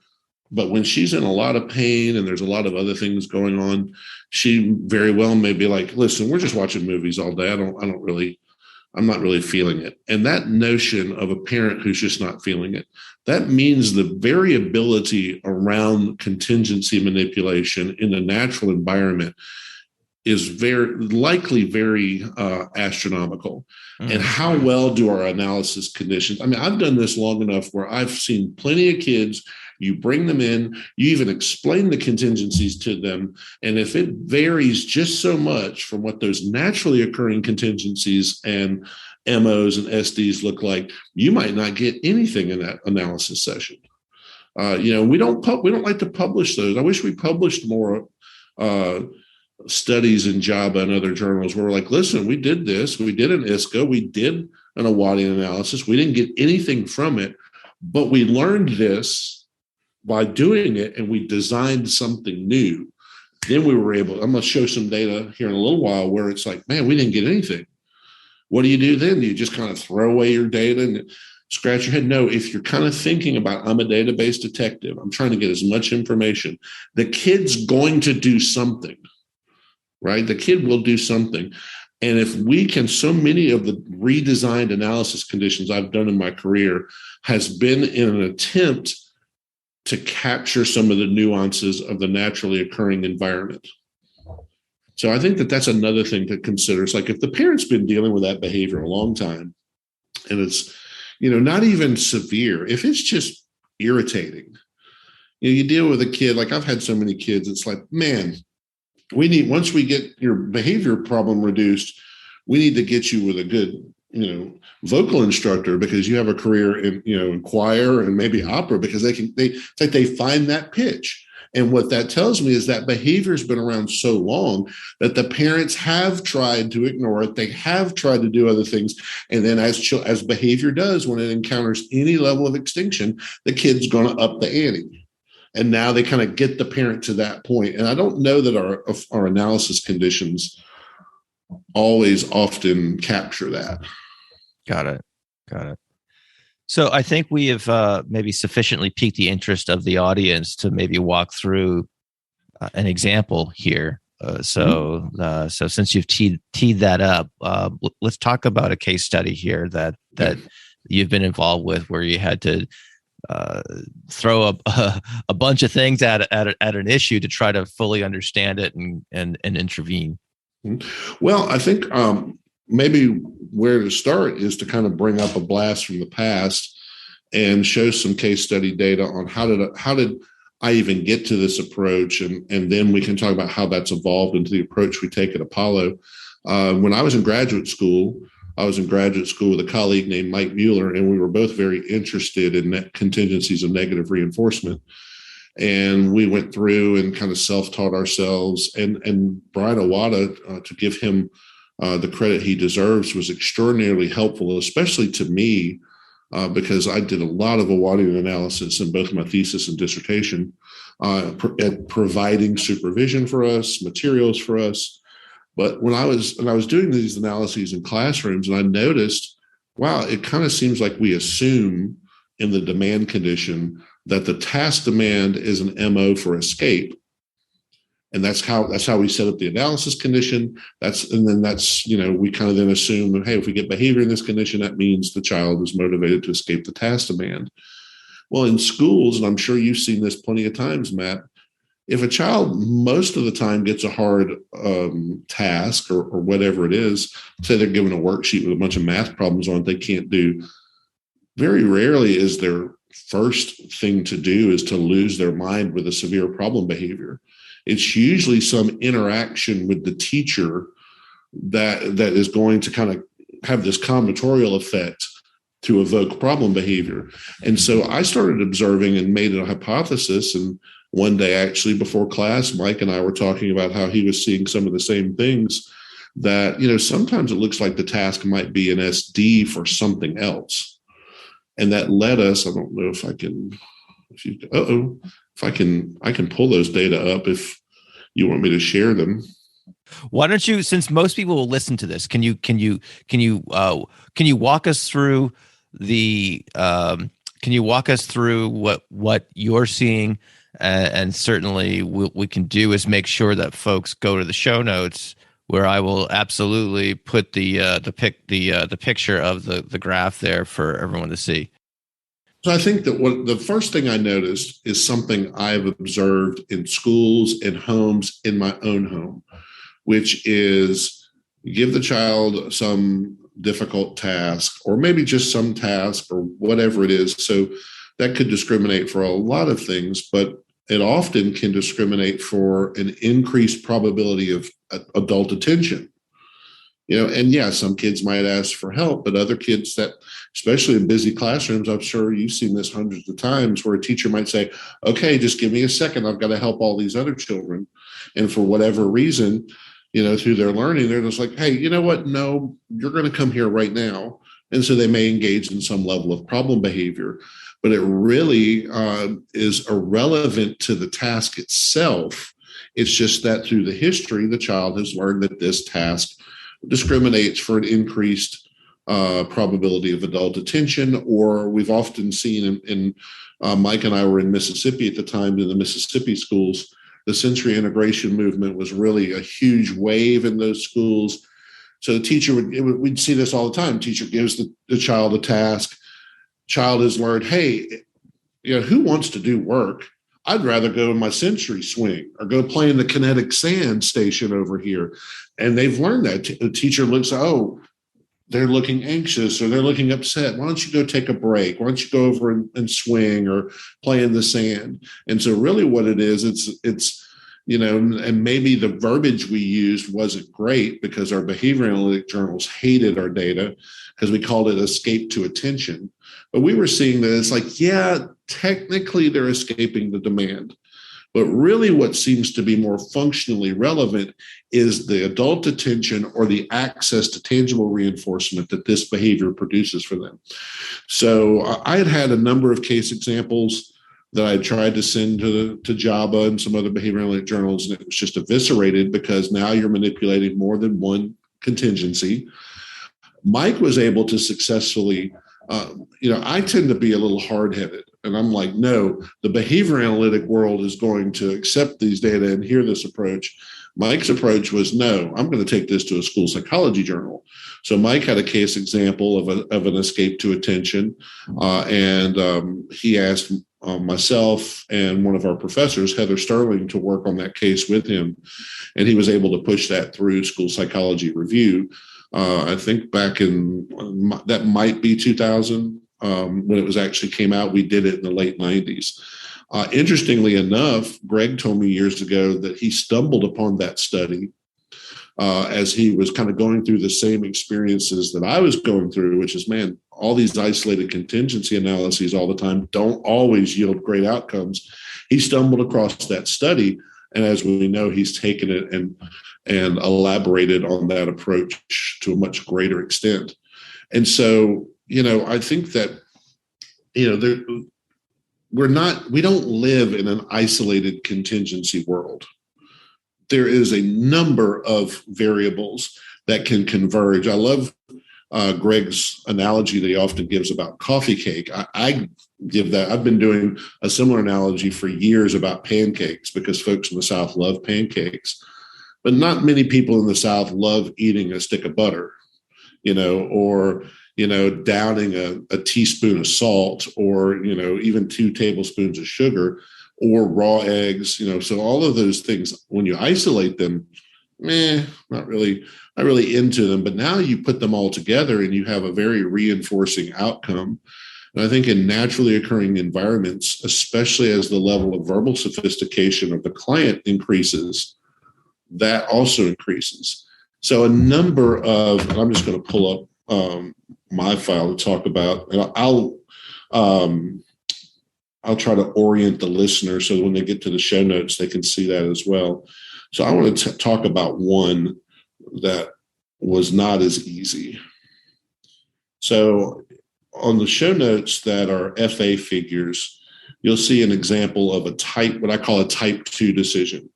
But when she's in a lot of pain and there's a lot of other things going on, she very well may be like, listen, we're just watching movies all day. I'm not really feeling it. And that notion of a parent who's just not feeling it, that means the variability around contingency manipulation in the natural environment is very likely very astronomical. And how well do our analysis conditions? I mean, I've done this long enough where I've seen plenty of kids. You bring them in, you even explain the contingencies to them. And if it varies just so much from what those naturally occurring contingencies and MOs and SDs look like, you might not get anything in that analysis session. We don't like to publish those. I wish we published more studies in JABA and other journals where we're like, listen, we did this, we did an ISCA, we did an Awadian analysis, we didn't get anything from it, but we learned this by doing it, and we designed something new. Then we were able, I'm going to show some data here in a little while where it's like, man, we didn't get anything. What do you do then? Do you just kind of throw away your data and scratch your head? No, if you're kind of thinking about, I'm a database detective, I'm trying to get as much information, the kid's going to do something, right? The kid will do something. And if we can, so many of the redesigned analysis conditions I've done in my career has been in an attempt to capture some of the nuances of the naturally occurring environment. So I think that that's another thing to consider. It's like, if the parent's been dealing with that behavior a long time and it's, not even severe, if it's just irritating, you deal with a kid, like I've had so many kids, it's like, man, once we get your behavior problem reduced, we need to get you with a good, vocal instructor, because you have a career in choir and maybe opera, because they find that pitch. And what that tells me is that behavior has been around so long that the parents have tried to ignore it. They have tried to do other things. And then as behavior does, when it encounters any level of extinction, the kid's going to up the ante. And now they kind of get the parent to that point. And I don't know that our analysis conditions always often capture that. Got it. So I think we have maybe sufficiently piqued the interest of the audience to maybe walk through an example here. So since you've teed that up, let's talk about a case study here that you've been involved with, where you had to throw a bunch of things at an issue to try to fully understand it and intervene. Well, I think maybe where to start is to kind of bring up a blast from the past and show some case study data on how did I even get to this approach, and then we can talk about how that's evolved into the approach we take at Apollo. When I was in graduate school with a colleague named Mike Mueller, and we were both very interested in contingencies of negative reinforcement. And we went through and kind of self-taught ourselves. And Brian Awada, to give him the credit he deserves, was extraordinarily helpful, especially to me, because I did a lot of Awadian analysis in both my thesis and dissertation, at providing supervision for us, materials for us. But when I was doing these analyses in classrooms, and I noticed, wow, it kind of seems like we assume in the demand condition that the task demand is an MO for escape. And that's how we set up the analysis condition. We kind of then assume, hey, if we get behavior in this condition, that means the child is motivated to escape the task demand. Well, in schools, and I'm sure you've seen this plenty of times, Matt, if a child most of the time gets a hard task or whatever it is, say they're given a worksheet with a bunch of math problems on it they can't do, very rarely is their first thing to do is to lose their mind with a severe problem behavior. It's usually some interaction with the teacher that is going to kind of have this combinatorial effect to evoke problem behavior. And so I started observing and made a hypothesis. And one day, actually, before class, Mike and I were talking about how he was seeing some of the same things, that, sometimes it looks like the task might be an SD for something else. And that led us, I don't know if I can, I can pull those data up if you want me to share them. Why don't you, since most people will listen to this, can you walk us through what you're seeing? And certainly what we can do is make sure that folks go to the show notes, where I will absolutely put the picture of the graph there for everyone to see. So I think that the first thing I noticed is something I've observed in schools, in homes, in my own home, which is give the child some difficult task, or maybe just some task or whatever it is. So that could discriminate for a lot of things, but it often can discriminate for an increased probability of adult attention. And some kids might ask for help, but other kids that, especially in busy classrooms, I'm sure you've seen this hundreds of times, where a teacher might say, okay, just give me a second. I've got to help all these other children. And for whatever reason, through their learning, they're just like, hey, you know what? No, you're going to come here right now. And so they may engage in some level of problem behavior, but it really is irrelevant to the task itself. It's just that through the history, the child has learned that this task discriminates for an increased probability of adult attention. Or we've often seen in Mike and I were in Mississippi at the time, in the Mississippi schools, the sensory integration movement was really a huge wave in those schools. So the teacher we'd see this all the time. Teacher gives the child a task. Child has learned, hey, who wants to do work? I'd rather go in my sensory swing or go play in the kinetic sand station over here. And they've learned that. The teacher looks, they're looking anxious or they're looking upset. Why don't you go take a break? Why don't you go over and swing or play in the sand? And so really what it is, it's and maybe the verbiage we used wasn't great because our behavior analytic journals hated our data because we called it escape to attention. But we were seeing that it's like, yeah, technically they're escaping the demand. But really what seems to be more functionally relevant is the adult attention or the access to tangible reinforcement that this behavior produces for them. So I had a number of case examples that I tried to send to JABA and some other behavior analytic journals, and it was just eviscerated because now you're manipulating more than one contingency. Mike was able to successfully, I tend to be a little hard-headed, and I'm like, no, the behavior analytic world is going to accept these data and hear this approach. Mike's approach was, no, I'm going to take this to a school psychology journal. So Mike had a case example of an escape to attention, and he asked myself and one of our professors, Heather Sterling, to work on that case with him, and he was able to push that through school psychology review. I think back in, that might be 2000, when it was actually came out. We did it in the late 90s. Interestingly enough, Greg told me years ago that he stumbled upon that study as he was kind of going through the same experiences that I was going through, which is, man, all these isolated contingency analyses all the time don't always yield great outcomes. He stumbled across that study, and as we know, he's taken it and elaborated on that approach to a much greater extent. And so, I think that, we don't live in an isolated contingency world. There is a number of variables that can converge. I love Greg's analogy that he often gives about coffee cake. I give that. I've been doing a similar analogy for years about pancakes because folks in the South love pancakes, but not many people in the South love eating a stick of butter, or downing a teaspoon of salt, or even 2 tablespoons of sugar, or raw eggs, so all of those things, when you isolate them, not really into them. But now you put them all together and you have a very reinforcing outcome. And I think in naturally occurring environments, especially as the level of verbal sophistication of the client increases, that also increases. So a number of, and I'm just going to pull up my file to talk about, and I'll try to orient the listener so when they get to the show notes, they can see that as well. So I want to talk about one that was not as easy. So on the show notes that are FA figures, you'll see an example of what I call a type 2 decision.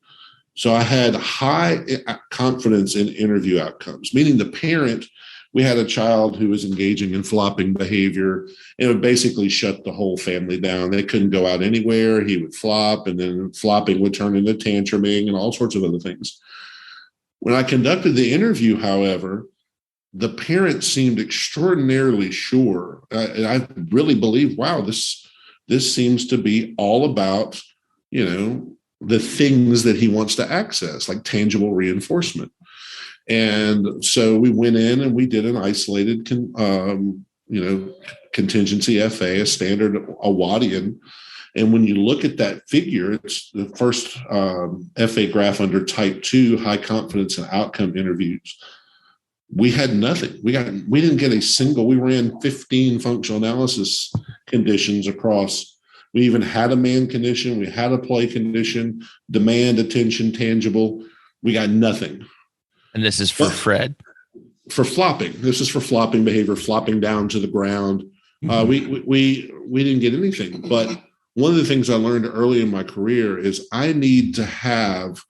So I had high confidence in interview outcomes, meaning the parent, we had a child who was engaging in flopping behavior. It would basically shut the whole family down. They couldn't go out anywhere. He would flop, and then flopping would turn into tantruming and all sorts of other things. When I conducted the interview, however, the parent seemed extraordinarily sure. I really believed, wow, this seems to be all about, the things that he wants to access, like tangible reinforcement. And so we went in and we did an isolated, contingency FA, a standard Awadian. And when you look at that figure, it's the first FA graph under type 2, high confidence and outcome interviews. We had nothing. We didn't get a single. We ran 15 functional analysis conditions across. We even had a man condition. We had a play condition, demand, attention, tangible. We got nothing. And this is for Fred? For flopping. This is for flopping behavior, flopping down to the ground. Mm-hmm. We didn't get anything. But one of the things I learned early in my career is I need to have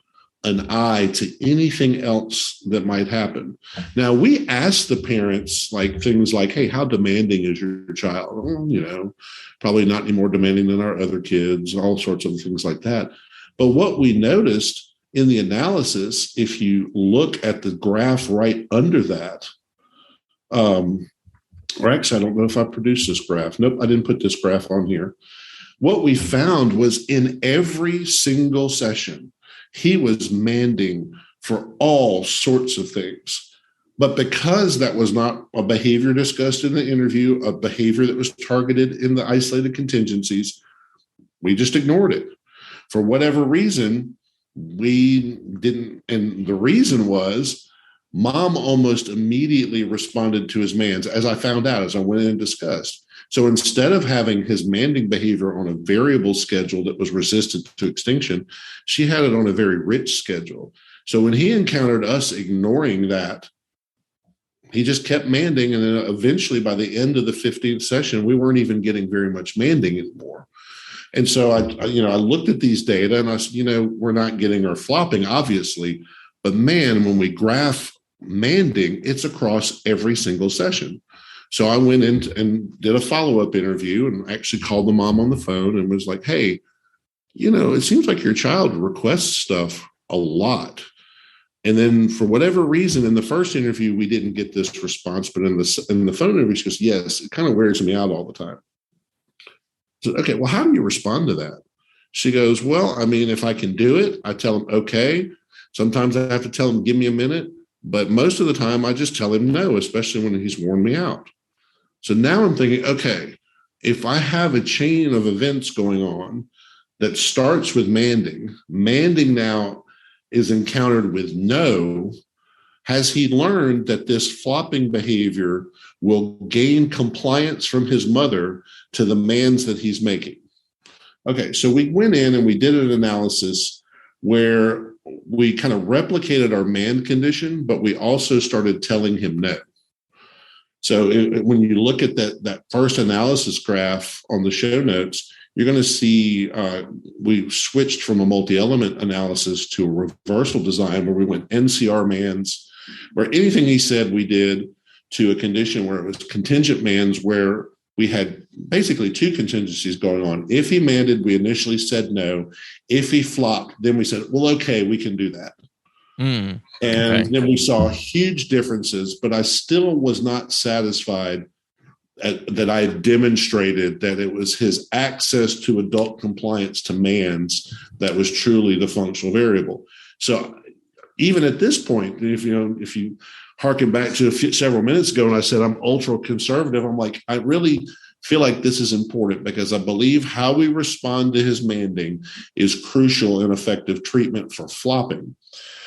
an eye to anything else that might happen. Now, we asked the parents things like, hey, how demanding is your child? Well, probably not any more demanding than our other kids, all sorts of things like that. But what we noticed in the analysis, if you look at the graph right under that, or actually, I don't know if I produced this graph. Nope, I didn't put this graph on here. What we found was in every single session, he was manding for all sorts of things. But because that was not a behavior discussed in the interview, a behavior that was targeted in the isolated contingencies, we just ignored it. For whatever reason, we didn't. And the reason was mom almost immediately responded to his mands, as I found out, as I went in and discussed. So instead of having his manding behavior on a variable schedule that was resistant to extinction, she had it on a very rich schedule. So when he encountered us ignoring that, he just kept manding. And then eventually by the end of the 15th session, we weren't even getting very much manding anymore. And so I looked at these data and I said, we're not getting our flopping, obviously. But man, when we graph manding, it's across every single session. So I went in and did a follow-up interview and actually called the mom on the phone and was like, hey, it seems like your child requests stuff a lot. And then for whatever reason, in the first interview, we didn't get this response. But in the phone interview, she goes, yes, it kind of wears me out all the time. So, okay, well, how do you respond to that? She goes, well, if I can do it, I tell him, okay. Sometimes I have to tell him, give me a minute. But most of the time, I just tell him no, especially when he's worn me out. So now I'm thinking, okay, if I have a chain of events going on that starts with manding now is encountered with no, has he learned that this flopping behavior will gain compliance from his mother to the demands that he's making? Okay, so we went in and we did an analysis where we kind of replicated our mand condition, but we also started telling him no. So when you look at that first analysis graph on the show notes, you're going to see we switched from a multi-element analysis to a reversal design where we went NCR mands, where anything he said we did, to a condition where it was contingent mands, where we had basically two contingencies going on. If he manded, we initially said no. If he flopped, then we said, well, okay, we can do that. And then we saw huge differences, but I still was not satisfied that I demonstrated that it was his access to adult compliance to mands that was truly the functional variable. So even at this point, if you harken back to several minutes ago, and I said I'm ultra conservative, I'm like, I really feel like this is important because I believe how we respond to his manding is crucial in effective treatment for flopping.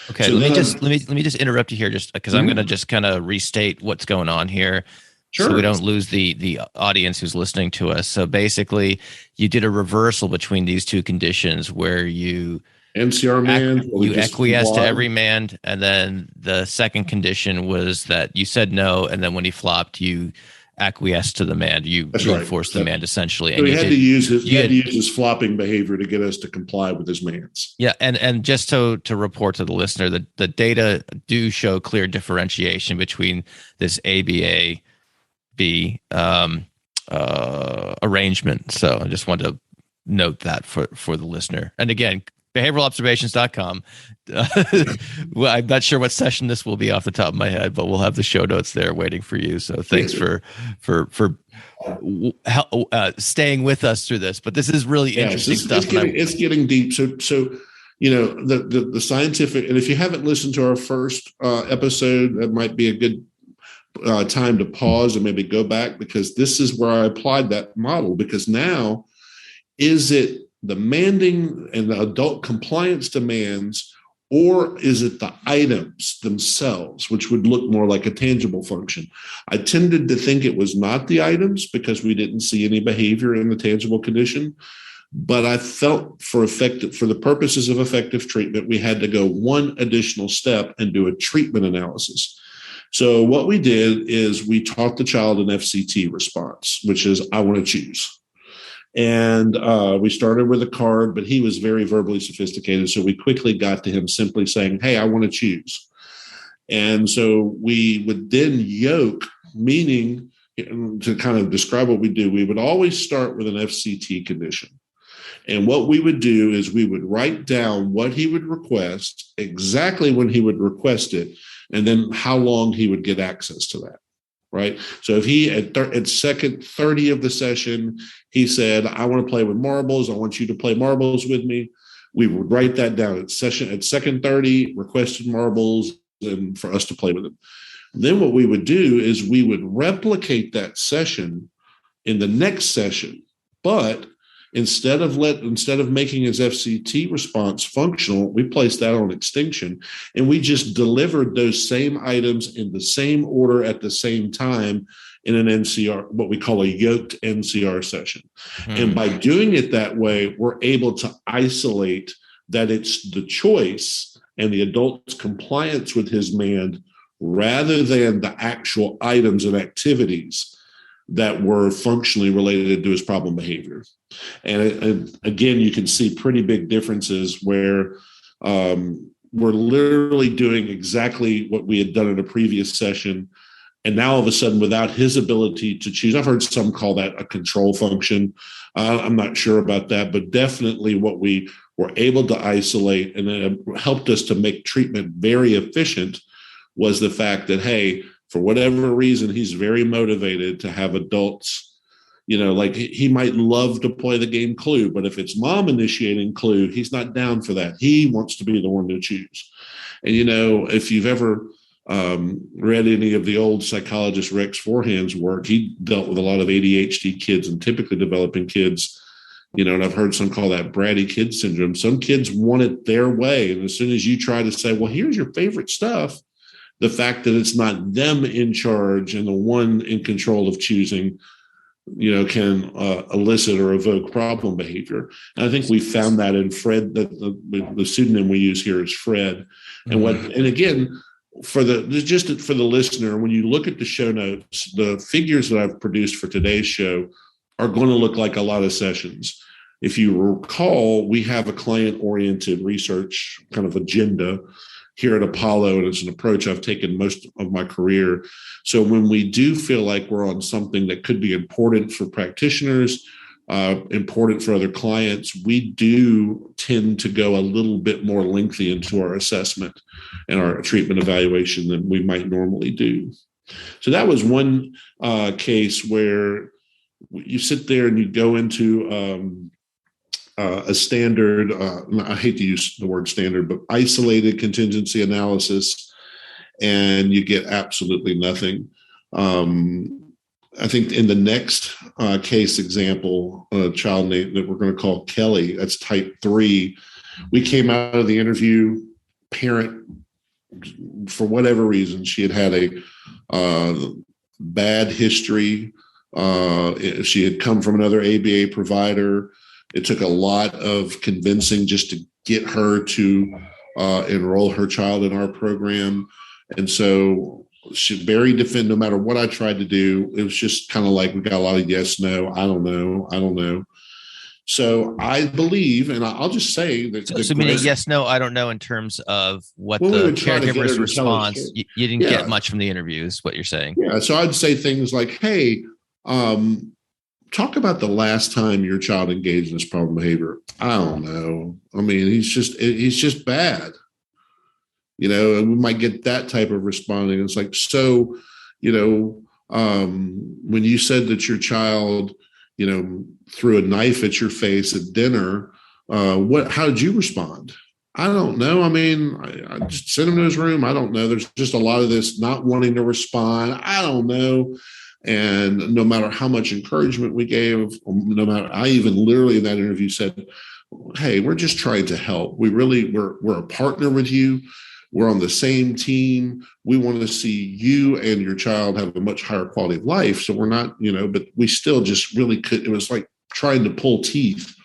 Okay, so let me just interrupt you here, just because I'm going to just kind of restate what's going on here. Sure. So we don't lose the audience who's listening to us. So basically, you did a reversal between these two conditions where you NCR mand, you acquiesced to every mand, and then the second condition was that you said no, and then when he flopped, you acquiesced to the mand. You enforced the mand essentially. So he had to use his flopping behavior to get us to comply with his mands. Yeah, and just to report to the listener, the data do show clear differentiation between this ABA arrangement. So I just wanted to note that for the listener. And again, behavioralobservations.com. Well, I'm not sure what session this will be off the top of my head, but we'll have the show notes there waiting for you. So thanks for staying with us through this. But this is really interesting stuff. It's getting deep. So the scientific, and if you haven't listened to our first episode, that might be a good time to pause and maybe go back, because this is where I applied that model. Because now, is it the manding and the adult compliance demands, or is it the items themselves, which would look more like a tangible function? I tended to think it was not the items because we didn't see any behavior in the tangible condition. But I felt for the purposes of effective treatment, we had to go one additional step and do a treatment analysis. So what we did is we taught the child an FCT response, which is, I want to choose. And we started with a card, but he was very verbally sophisticated. So we quickly got to him simply saying, hey, I want to choose. And so we would then yoke, meaning to kind of describe what we do, we would always start with an FCT condition. And what we would do is we would write down what he would request, exactly when he would request it, and then how long he would get access to that, right? So if he, at second 30 of the session, he said, I want to play with marbles, I want you to play marbles with me, we would write that down at second 30, requested marbles, and for us to play with them. Then what we would do is we would replicate that session in the next session, but instead of making his FCT response functional, we placed that on extinction, and we just delivered those same items in the same order at the same time in an NCR, what we call a yoked NCR session. And by doing it that way, we're able to isolate that it's the choice and the adult's compliance with his mand rather than the actual items and activities that were functionally related to his problem behavior. And again, you can see pretty big differences where we're literally doing exactly what we had done in a previous session. And now all of a sudden, without his ability to choose, I've heard some call that a control function. I'm not sure about that, but definitely what we were able to isolate and it helped us to make treatment very efficient was the fact that, hey, for whatever reason, he's very motivated to have adults, like he might love to play the game Clue, but if it's mom initiating Clue, he's not down for that. He wants to be the one to choose. And, if you've ever read any of the old psychologist Rex Forhan's work, he dealt with a lot of ADHD kids and typically developing kids, and I've heard some call that bratty kid syndrome. Some kids want it their way. And as soon as you try to say, well, here's your favorite stuff, the fact that it's not them in charge and the one in control of choosing, can elicit or evoke problem behavior. And I think we found that in Fred, that the pseudonym we use here is Fred. And and again, for the listener, when you look at the show notes, the figures that I've produced for today's show are going to look like a lot of sessions. If you recall, we have a client-oriented research kind of agenda here at Apollo, and it's an approach I've taken most of my career. So when we do feel like we're on something that could be important for practitioners, important for other clients, we do tend to go a little bit more lengthy into our assessment and our treatment evaluation than we might normally do. So that was one case where you sit there and you go into a standard, I hate to use the word standard, but isolated contingency analysis, and you get absolutely nothing. I think in the next case example, a child name that we're going to call Kelly, that's type 3, we came out of the interview, parent, for whatever reason, she had a bad history. She had come from another ABA provider. It took a lot of convincing just to get her to enroll her child in our program. And so she very defend, no matter what I tried to do, it was just kind of like we got a lot of yes, no, I don't know. So I believe, and I'll just say that. So meaning yes, no, I don't know in terms of what Well, we the would try to get her caregiver's to response. tell us. You didn't Yeah. get much from the interviews, what you're saying. Yeah. So I'd say things like, hey, talk about the last time your child engaged in this problem behavior. I don't know. I mean, he's just bad. You know, and we might get that type of responding. It's like, so, you know, when you said that your child, you know, threw a knife at your face at dinner, how did you respond? I don't know. I mean, I just sent him to his room. I don't know. There's just a lot of this not wanting to respond. I don't know. And no matter how much encouragement we gave, I even literally in that interview said, hey, we're just trying to help. We're a partner with you. We're on the same team. We want to see you and your child have a much higher quality of life. So we're not, you know, but we still just really could. It was like trying to pull teeth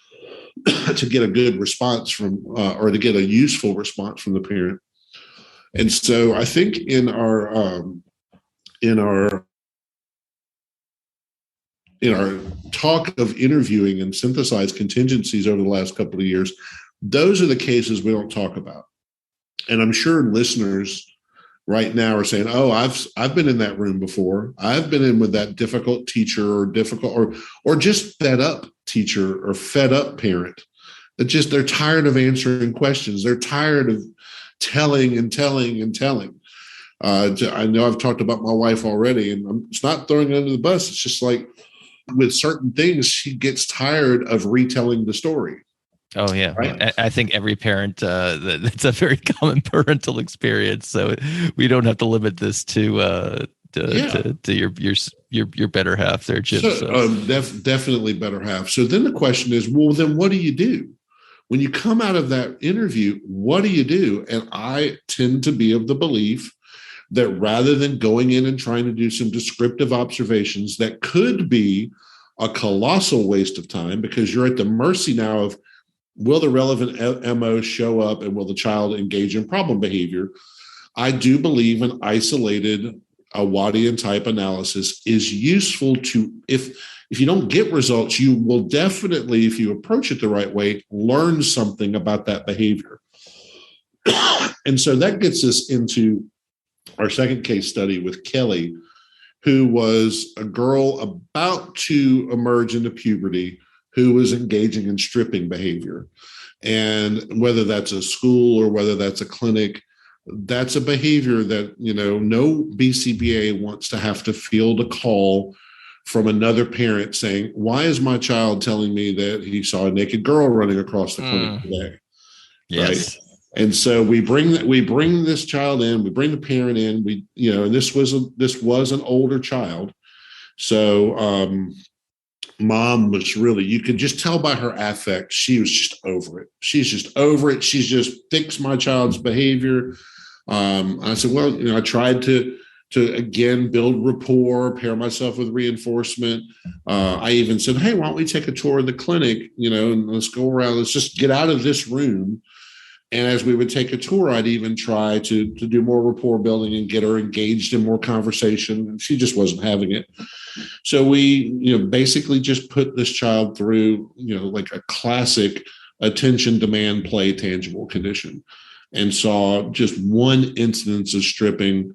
to get a good response from, or to get a useful response from the parent. And so I think in our talk of interviewing and synthesized contingencies over the last couple of years, those are the cases we don't talk about. And I'm sure listeners right now are saying, oh, I've been in that room before. I've been in with that difficult teacher or just fed up teacher or fed up parent that just, they're tired of answering questions. They're tired of telling and telling and telling. I know I've talked about my wife already, and it's not throwing it under the bus. It's just like with certain things, she gets tired of retelling the story. Oh yeah, right? I think every parent, that's a very common parental experience. So we don't have to limit this to your better half there, Jim. Definitely better half. So then the question is, well, then what do you do? When you come out of that interview, what do you do? And I tend to be of the belief that rather than going in and trying to do some descriptive observations that could be a colossal waste of time, because you're at the mercy now of, will the relevant MO show up and will the child engage in problem behavior? I do believe an isolated Wattian type analysis is useful to, if you don't get results, you will definitely, if you approach it the right way, learn something about that behavior. And so that gets us into our second case study with Kelly, who was a girl about to emerge into puberty, who was engaging in stripping behavior. And whether that's a school or whether that's a clinic, that's a behavior that, you know, no BCBA wants to have to field a call from another parent saying, why is my child telling me that he saw a naked girl running across the clinic today? Yes. Right. And so we bring this child in, we bring the parent in, and this was an older child. So, mom was really, you could just tell by her affect, she was just over it. She's just over it. She's just fixed my child's behavior. I said, well, I tried to again build rapport, pair myself with reinforcement. I even said, hey, why don't we take a tour of the clinic, and let's go around. Let's just get out of this room. And as we would take a tour, I'd even try to do more rapport building and get her engaged in more conversation. And she just wasn't having it. So we, basically just put this child through, like a classic attention, demand, play, tangible condition, and saw just one instance of stripping.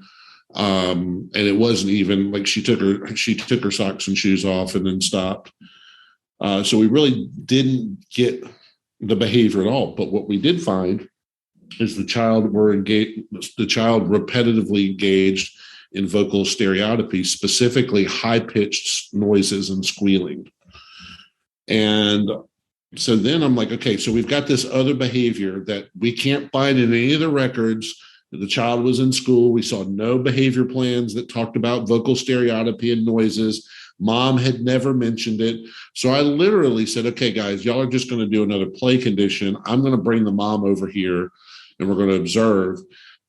And it wasn't even like she took her socks and shoes off and then stopped. So we really didn't get the behavior at all. But what we did find is the child repetitively engaged in vocal stereotypy, specifically high-pitched noises and squealing. And so then I'm like, okay, so we've got this other behavior that we can't find in any of the records. The child was in school. We saw no behavior plans that talked about vocal stereotypy and noises. Mom had never mentioned it. So I literally said, okay, guys, y'all are just going to do another play condition. I'm going to bring the mom over here and we're going to observe.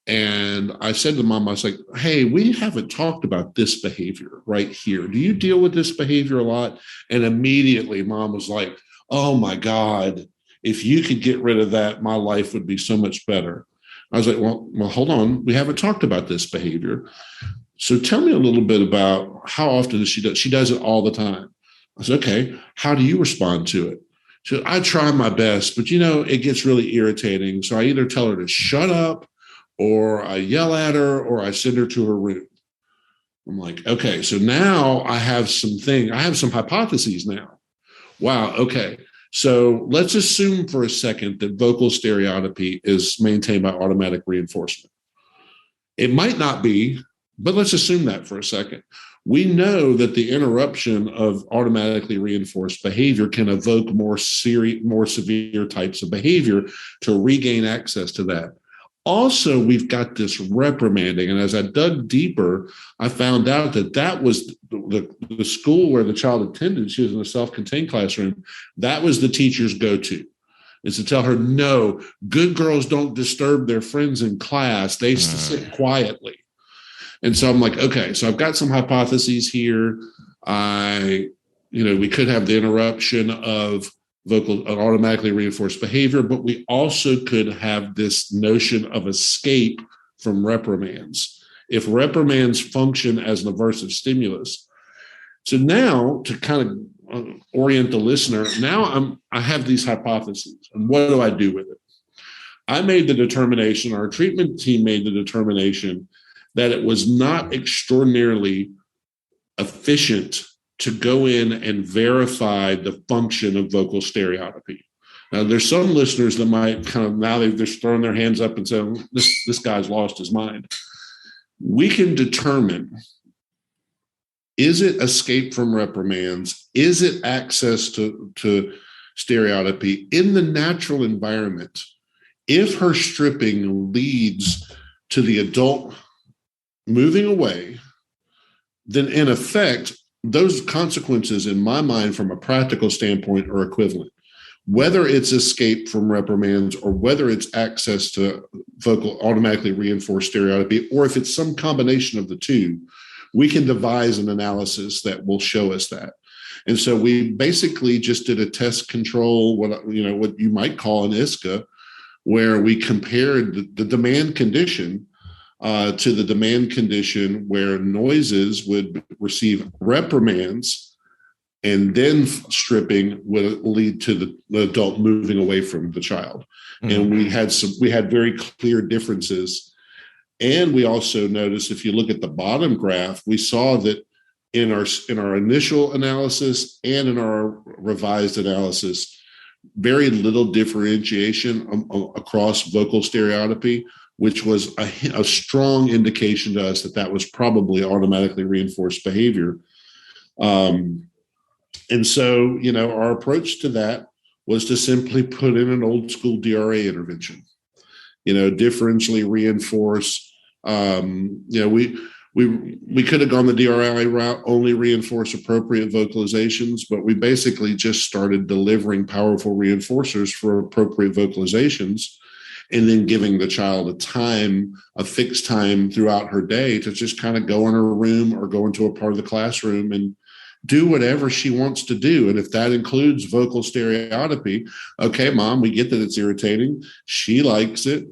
And I said to mom, I was like, hey, we haven't talked about this behavior right here. Do you deal with this behavior a lot? And immediately mom was like, oh my God, if you could get rid of that, my life would be so much better. I was like, well, hold on. We haven't talked about this behavior. So tell me a little bit about how often does she do it? She does it all the time. I said, okay, how do you respond to it? She said, I try my best, but it gets really irritating. So I either tell her to shut up, or I yell at her, or I send her to her room. I'm like, okay, so now I have some hypotheses now. Wow, okay. So let's assume for a second that vocal stereotypy is maintained by automatic reinforcement. It might not be, but let's assume that for a second. We know that the interruption of automatically reinforced behavior can evoke more severe types of behavior to regain access to that. Also, we've got this reprimanding. And as I dug deeper, I found out that was the school where the child attended. She was in a self-contained classroom. That was the teacher's go-to, is to tell her, no, good girls don't disturb their friends in class. They sit quietly. And so I'm like, okay, so I've got some hypotheses here. We could have the interruption of automatically reinforced behavior, but we also could have this notion of escape from reprimands. If reprimands function as an aversive stimulus. So now, to kind of orient the listener, I have these hypotheses, and what do I do with it? I made the determination, our treatment team made the determination that it was not extraordinarily efficient to go in and verify the function of vocal stereotypy. Now, there's some listeners that might they're just throwing their hands up and saying, this guy's lost his mind. We can determine, is it escape from reprimands? Is it access to stereotypy in the natural environment? If her stripping leads to the adult moving away, then in effect, those consequences, in my mind, from a practical standpoint, are equivalent. Whether it's escape from reprimands or whether it's access to vocal automatically reinforced stereotypy, or if it's some combination of the two, we can devise an analysis that will show us that. And so we basically just did a test control, what you might call an ISCA, where we compared the demand condition to the demand condition where noises would receive reprimands, and then stripping would lead to the adult moving away from the child. Mm-hmm. And we had very clear differences. And we also noticed, if you look at the bottom graph, we saw that in our initial analysis and in our revised analysis, very little differentiation across vocal stereotypy, which was a strong indication to us that was probably automatically reinforced behavior. And so, our approach to that was to simply put in an old school DRA intervention, differentially reinforce. We could have gone the DRI route, only reinforce appropriate vocalizations, but we basically just started delivering powerful reinforcers for appropriate vocalizations, and then giving the child a fixed time throughout her day to just kind of go in her room or go into a part of the classroom and do whatever she wants to do. And if that includes vocal stereotypy, okay, mom, we get that it's irritating. She likes it.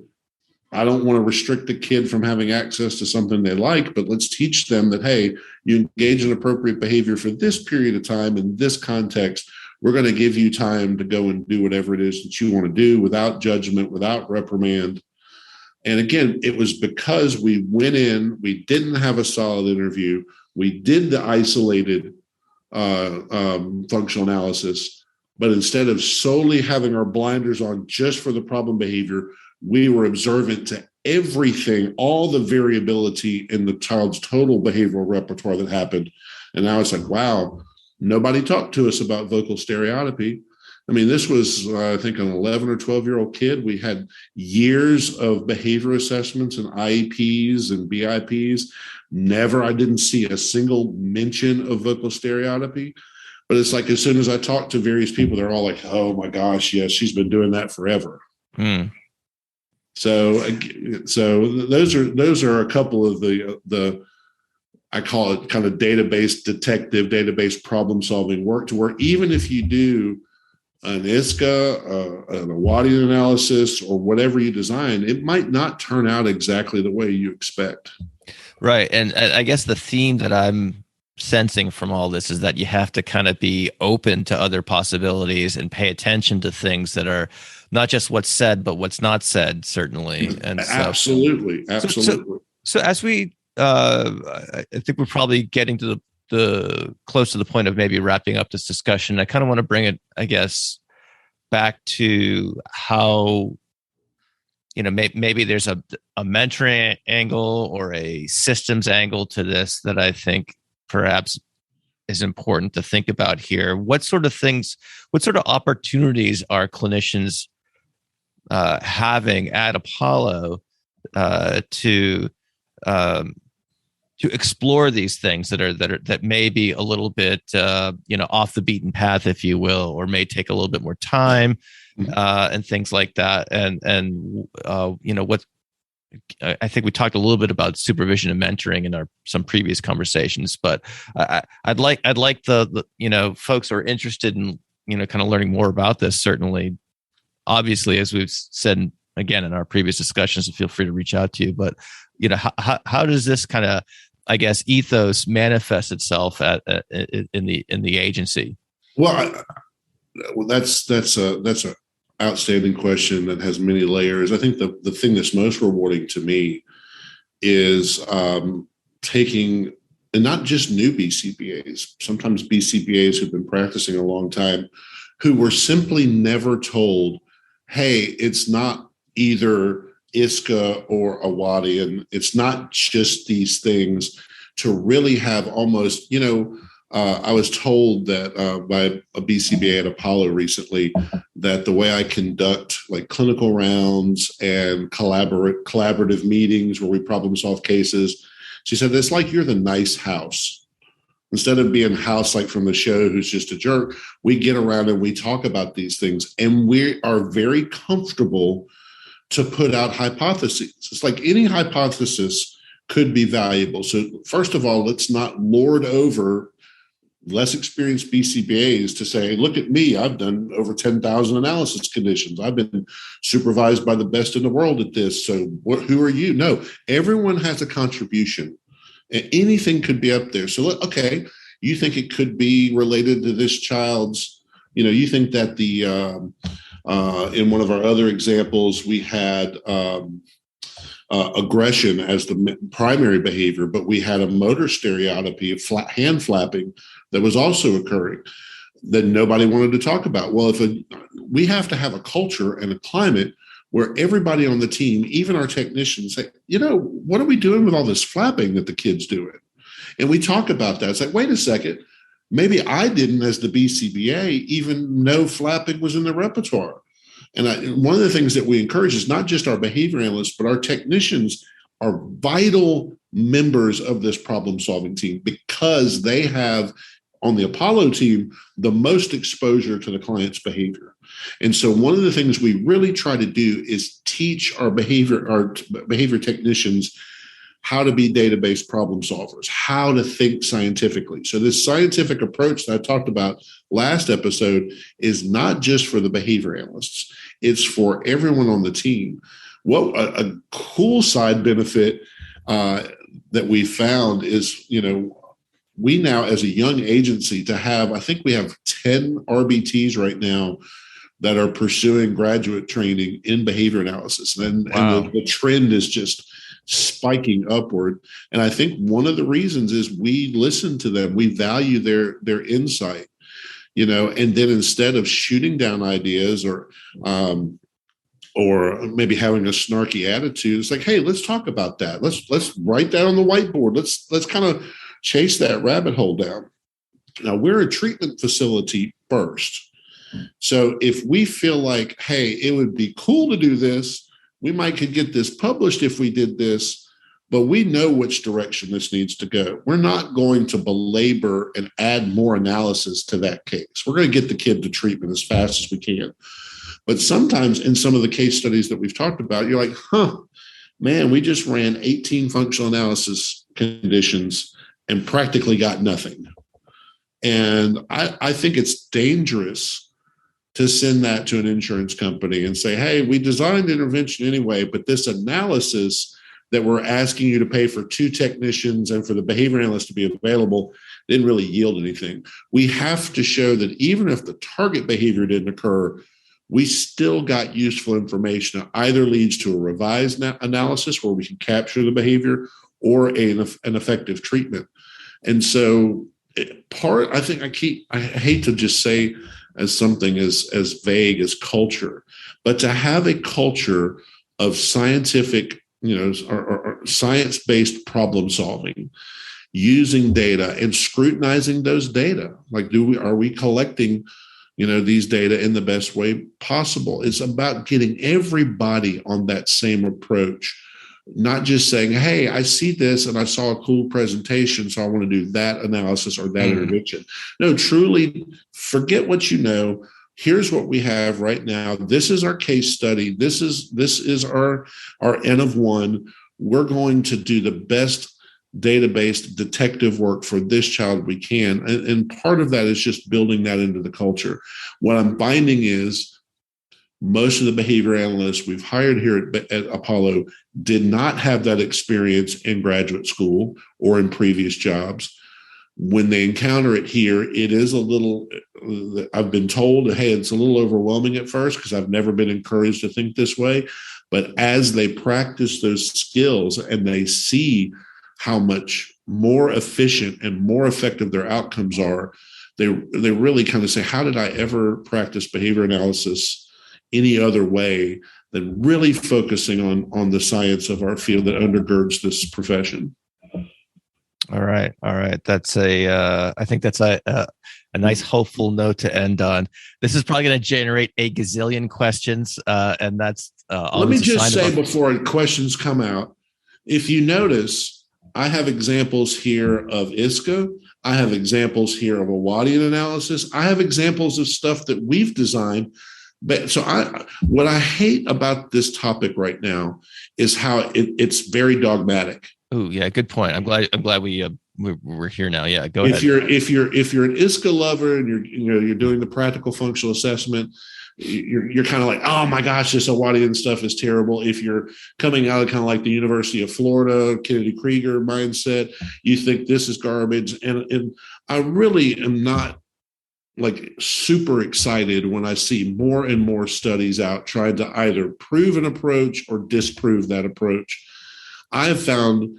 I don't want to restrict the kid from having access to something they like, but let's teach them that, hey, you engage in appropriate behavior for this period of time in this context. We're going to give you time to go and do whatever it is that you want to do without judgment, without reprimand. And again, it was because we went in, we didn't have a solid interview. We did the isolated functional analysis, but instead of solely having our blinders on just for the problem behavior, we were observant to everything, all the variability in the child's total behavioral repertoire that happened. And now it's like, wow, nobody talked to us about vocal stereotypy. I mean, this was, I think, an 11 or 12-year-old kid. We had years of behavior assessments and IEPs and BIPs. I didn't see a single mention of vocal stereotypy. But it's like, as soon as I talk to various people, they're all like, oh my gosh, yes, she's been doing that forever. So those are a couple of the I call it kind of database problem solving work, to where even if you do an ISCA, an Awadi analysis, or whatever you design, it might not turn out exactly the way you expect. Right. And I guess the theme that I'm sensing from all this is that you have to kind of be open to other possibilities and pay attention to things that are not just what's said, but what's not said, certainly. And absolutely. So as we, I think we're probably getting to the close to the point of maybe wrapping up this discussion. I kind of want to bring it, I guess, back to how, maybe there's a mentoring angle or a systems angle to this that I think perhaps is important to think about here. What sort of opportunities are clinicians having at Apollo to explore these things that may be a little bit off the beaten path, if you will, or may take a little bit more time and things like that. And what I think we talked a little bit about supervision and mentoring in some previous conversations, but I'd like the folks who are interested in kind of learning more about this. Certainly, obviously, as we've said again in our previous discussions, feel free to reach out to you. But how does this kind of, I guess, ethos manifest itself in the agency? Well, that's a outstanding question that has many layers. I think the thing that's most rewarding to me is taking, and not just new BCBAs, sometimes BCBAs who've been practicing a long time, who were simply never told, hey, it's not either ISCA or Awadi, and it's not just these things, to really have almost, I was told that by a BCBA at Apollo recently that the way I conduct like clinical rounds and collaborative meetings where we problem solve cases, she said, it's like you're the nice house. Instead of being house like from the show who's just a jerk, we get around and we talk about these things, and we are very comfortable to put out hypotheses. It's like any hypothesis could be valuable. So first of all, let's not lord over less experienced BCBAs to say, look at me, I've done over 10,000 analysis conditions. I've been supervised by the best in the world at this. So who are you? No, everyone has a contribution. Anything could be up there. So, okay, you think it could be related to this child's, you think that the, in one of our other examples, we had aggression as the primary behavior, but we had a motor stereotypy of hand flapping that was also occurring that nobody wanted to talk about. Well, we have to have a culture and a climate where everybody on the team, even our technicians, say, what are we doing with all this flapping that the kid's doing? And we talk about that. It's like, wait a second, maybe I didn't, as the BCBA, even know flapping was in the repertoire. And one of the things that we encourage is not just our behavior analysts, but our technicians are vital members of this problem-solving team because they have, on the Apollo team, the most exposure to the client's behavior. And so one of the things we really try to do is teach our behavior technicians how to be database problem solvers, how to think scientifically. So this scientific approach that I talked about last episode is not just for the behavior analysts. It's for everyone on the team. What a cool side benefit that we found is, we now, as a young agency, I think we have 10 RBTs right now that are pursuing graduate training in behavior analysis. And the trend is just spiking upward. And I think one of the reasons is we listen to them. We value their insight, and then instead of shooting down ideas or or maybe having a snarky attitude. It's like, hey, let's talk about that. Let's write that on the whiteboard. Let's kind of chase that rabbit hole down. Now, we're a treatment facility first. So if we feel like, hey, it would be cool to do this, we might could get this published if we did this, but we know which direction this needs to go. We're not going to belabor and add more analysis to that case. We're going to get the kid to treatment as fast as we can. But sometimes in some of the case studies that we've talked about, you're like, man, we just ran 18 functional analysis conditions and practically got nothing. And I think it's dangerous to send that to an insurance company and say, hey, we designed intervention anyway, but this analysis that we're asking you to pay for 2 technicians and for the behavior analyst to be available didn't really yield anything. We have to show that even if the target behavior didn't occur, we still got useful information that either leads to a revised analysis where we can capture the behavior or an effective treatment. And so I hate to just say as something as vague as culture, but to have a culture of scientific, or science-based problem solving, using data and scrutinizing those data. Like, are we collecting, these data in the best way possible? It's about getting everybody on that same approach, not just saying, hey, I see this and I saw a cool presentation, so I want to do that analysis or that intervention. No, truly forget what you know. Here's what we have right now. This is our case study. This is our N of 1. We're going to do the best database detective work for this child we can. And part of that is just building that into the culture. What I'm finding is most of the behavior analysts we've hired here at Apollo did not have that experience in graduate school or in previous jobs. When they encounter it here, it is a little, I've been told, hey, it's a little overwhelming at first because I've never been encouraged to think this way. But as they practice those skills and they see how much more efficient and more effective their outcomes are, they really kind of say, how did I ever practice behavior analysis any other way than really focusing on the science of our field that undergirds this profession? All right. That's I think that's a nice hopeful note to end on. This is probably going to generate a gazillion questions, and that's let me just say before questions come out, if you notice, I have examples here of ISCA. I have examples here of a Wattian analysis. I have examples of stuff that we've designed. But so what I hate about this topic right now is how it's very dogmatic. Oh yeah, good point. I'm glad we're here now. Yeah, go ahead. If you're an ISCA lover and you're doing the practical functional assessment, you're kind of like, oh my gosh, this Wattian stuff is terrible. If you're coming out of kind of like the University of Florida, Kennedy Krieger mindset, you think this is garbage. And I really am not like super excited when I see more and more studies out trying to either prove an approach or disprove that approach. I have found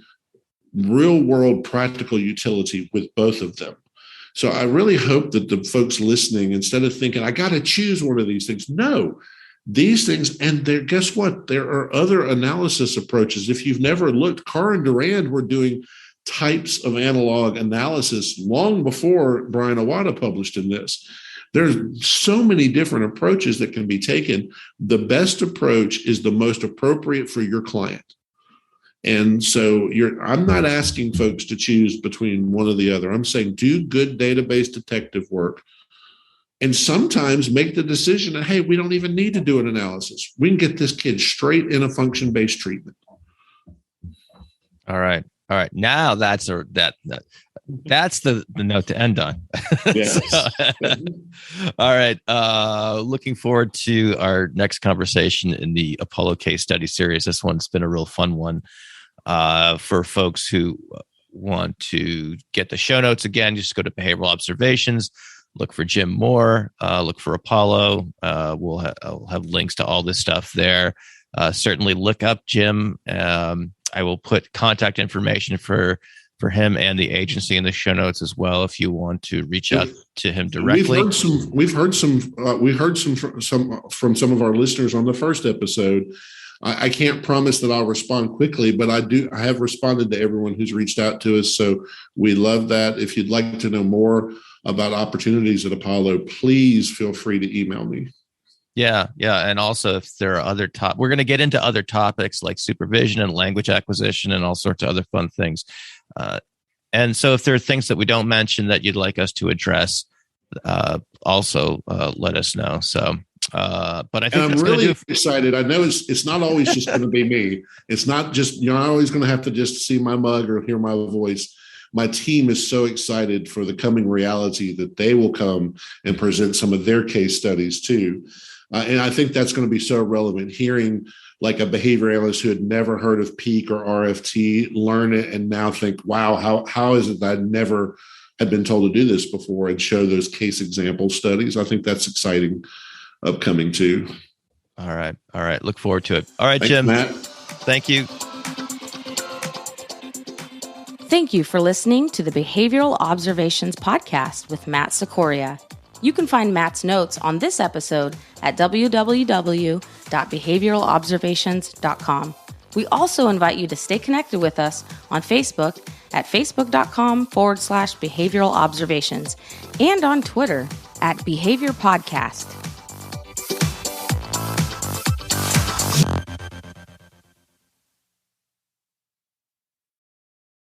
real world practical utility with both of them. So I really hope that the folks listening, instead of thinking, I got to choose one of these things, no, these things, and guess what? There are other analysis approaches. If you've never looked, Carr and Durand were doing types of analog analysis long before Brian Awada published in this. There's so many different approaches that can be taken. The best approach is the most appropriate for your client. And so I'm not asking folks to choose between one or the other. I'm saying do good database detective work and sometimes make the decision that, hey, we don't even need to do an analysis. We can get this kid straight in a function-based treatment. All right. Now that's the note to end on. Yes. All right. Looking forward to our next conversation in the Apollo case study series. This one's been a real fun one for folks who want to get the show notes. Again, just go to Behavioral Observations, look for Jim Moore, look for Apollo. I'll have links to all this stuff there. Certainly look up Jim. I will put contact information for for him and the agency in the show notes as well, if you want to reach out to him directly. We've heard some from some of our listeners on the first episode. I can't promise that I'll respond quickly, but I have responded to everyone who's reached out to us. So we love that. If you'd like to know more about opportunities at Apollo, please feel free to email me. Yeah. And also, if there are other we're going to get into other topics like supervision and language acquisition and all sorts of other fun things. And so if there are things that we don't mention that you'd like us to address, also let us know. So, but I think I'm really excited. I know it's not always just going to be me. It's not just, you're not always going to have to just see my mug or hear my voice. My team is so excited for the coming reality that they will come and present some of their case studies too. And I think that's going to be so relevant, hearing like a behavior analyst who had never heard of peak or RFT learn it and now think, wow, how is it that I never had been told to do this before, and show those case example studies. I think that's exciting upcoming too. All right. Look forward to it. All right, Thanks, Jim. Matt. Thank you. Thank you for listening to the Behavioral Observations Podcast with Matt Sikoria. You can find Matt's notes on this episode at www.behavioralobservations.com. We also invite you to stay connected with us on Facebook at facebook.com/behavioral observations and on Twitter at Behavior Podcast.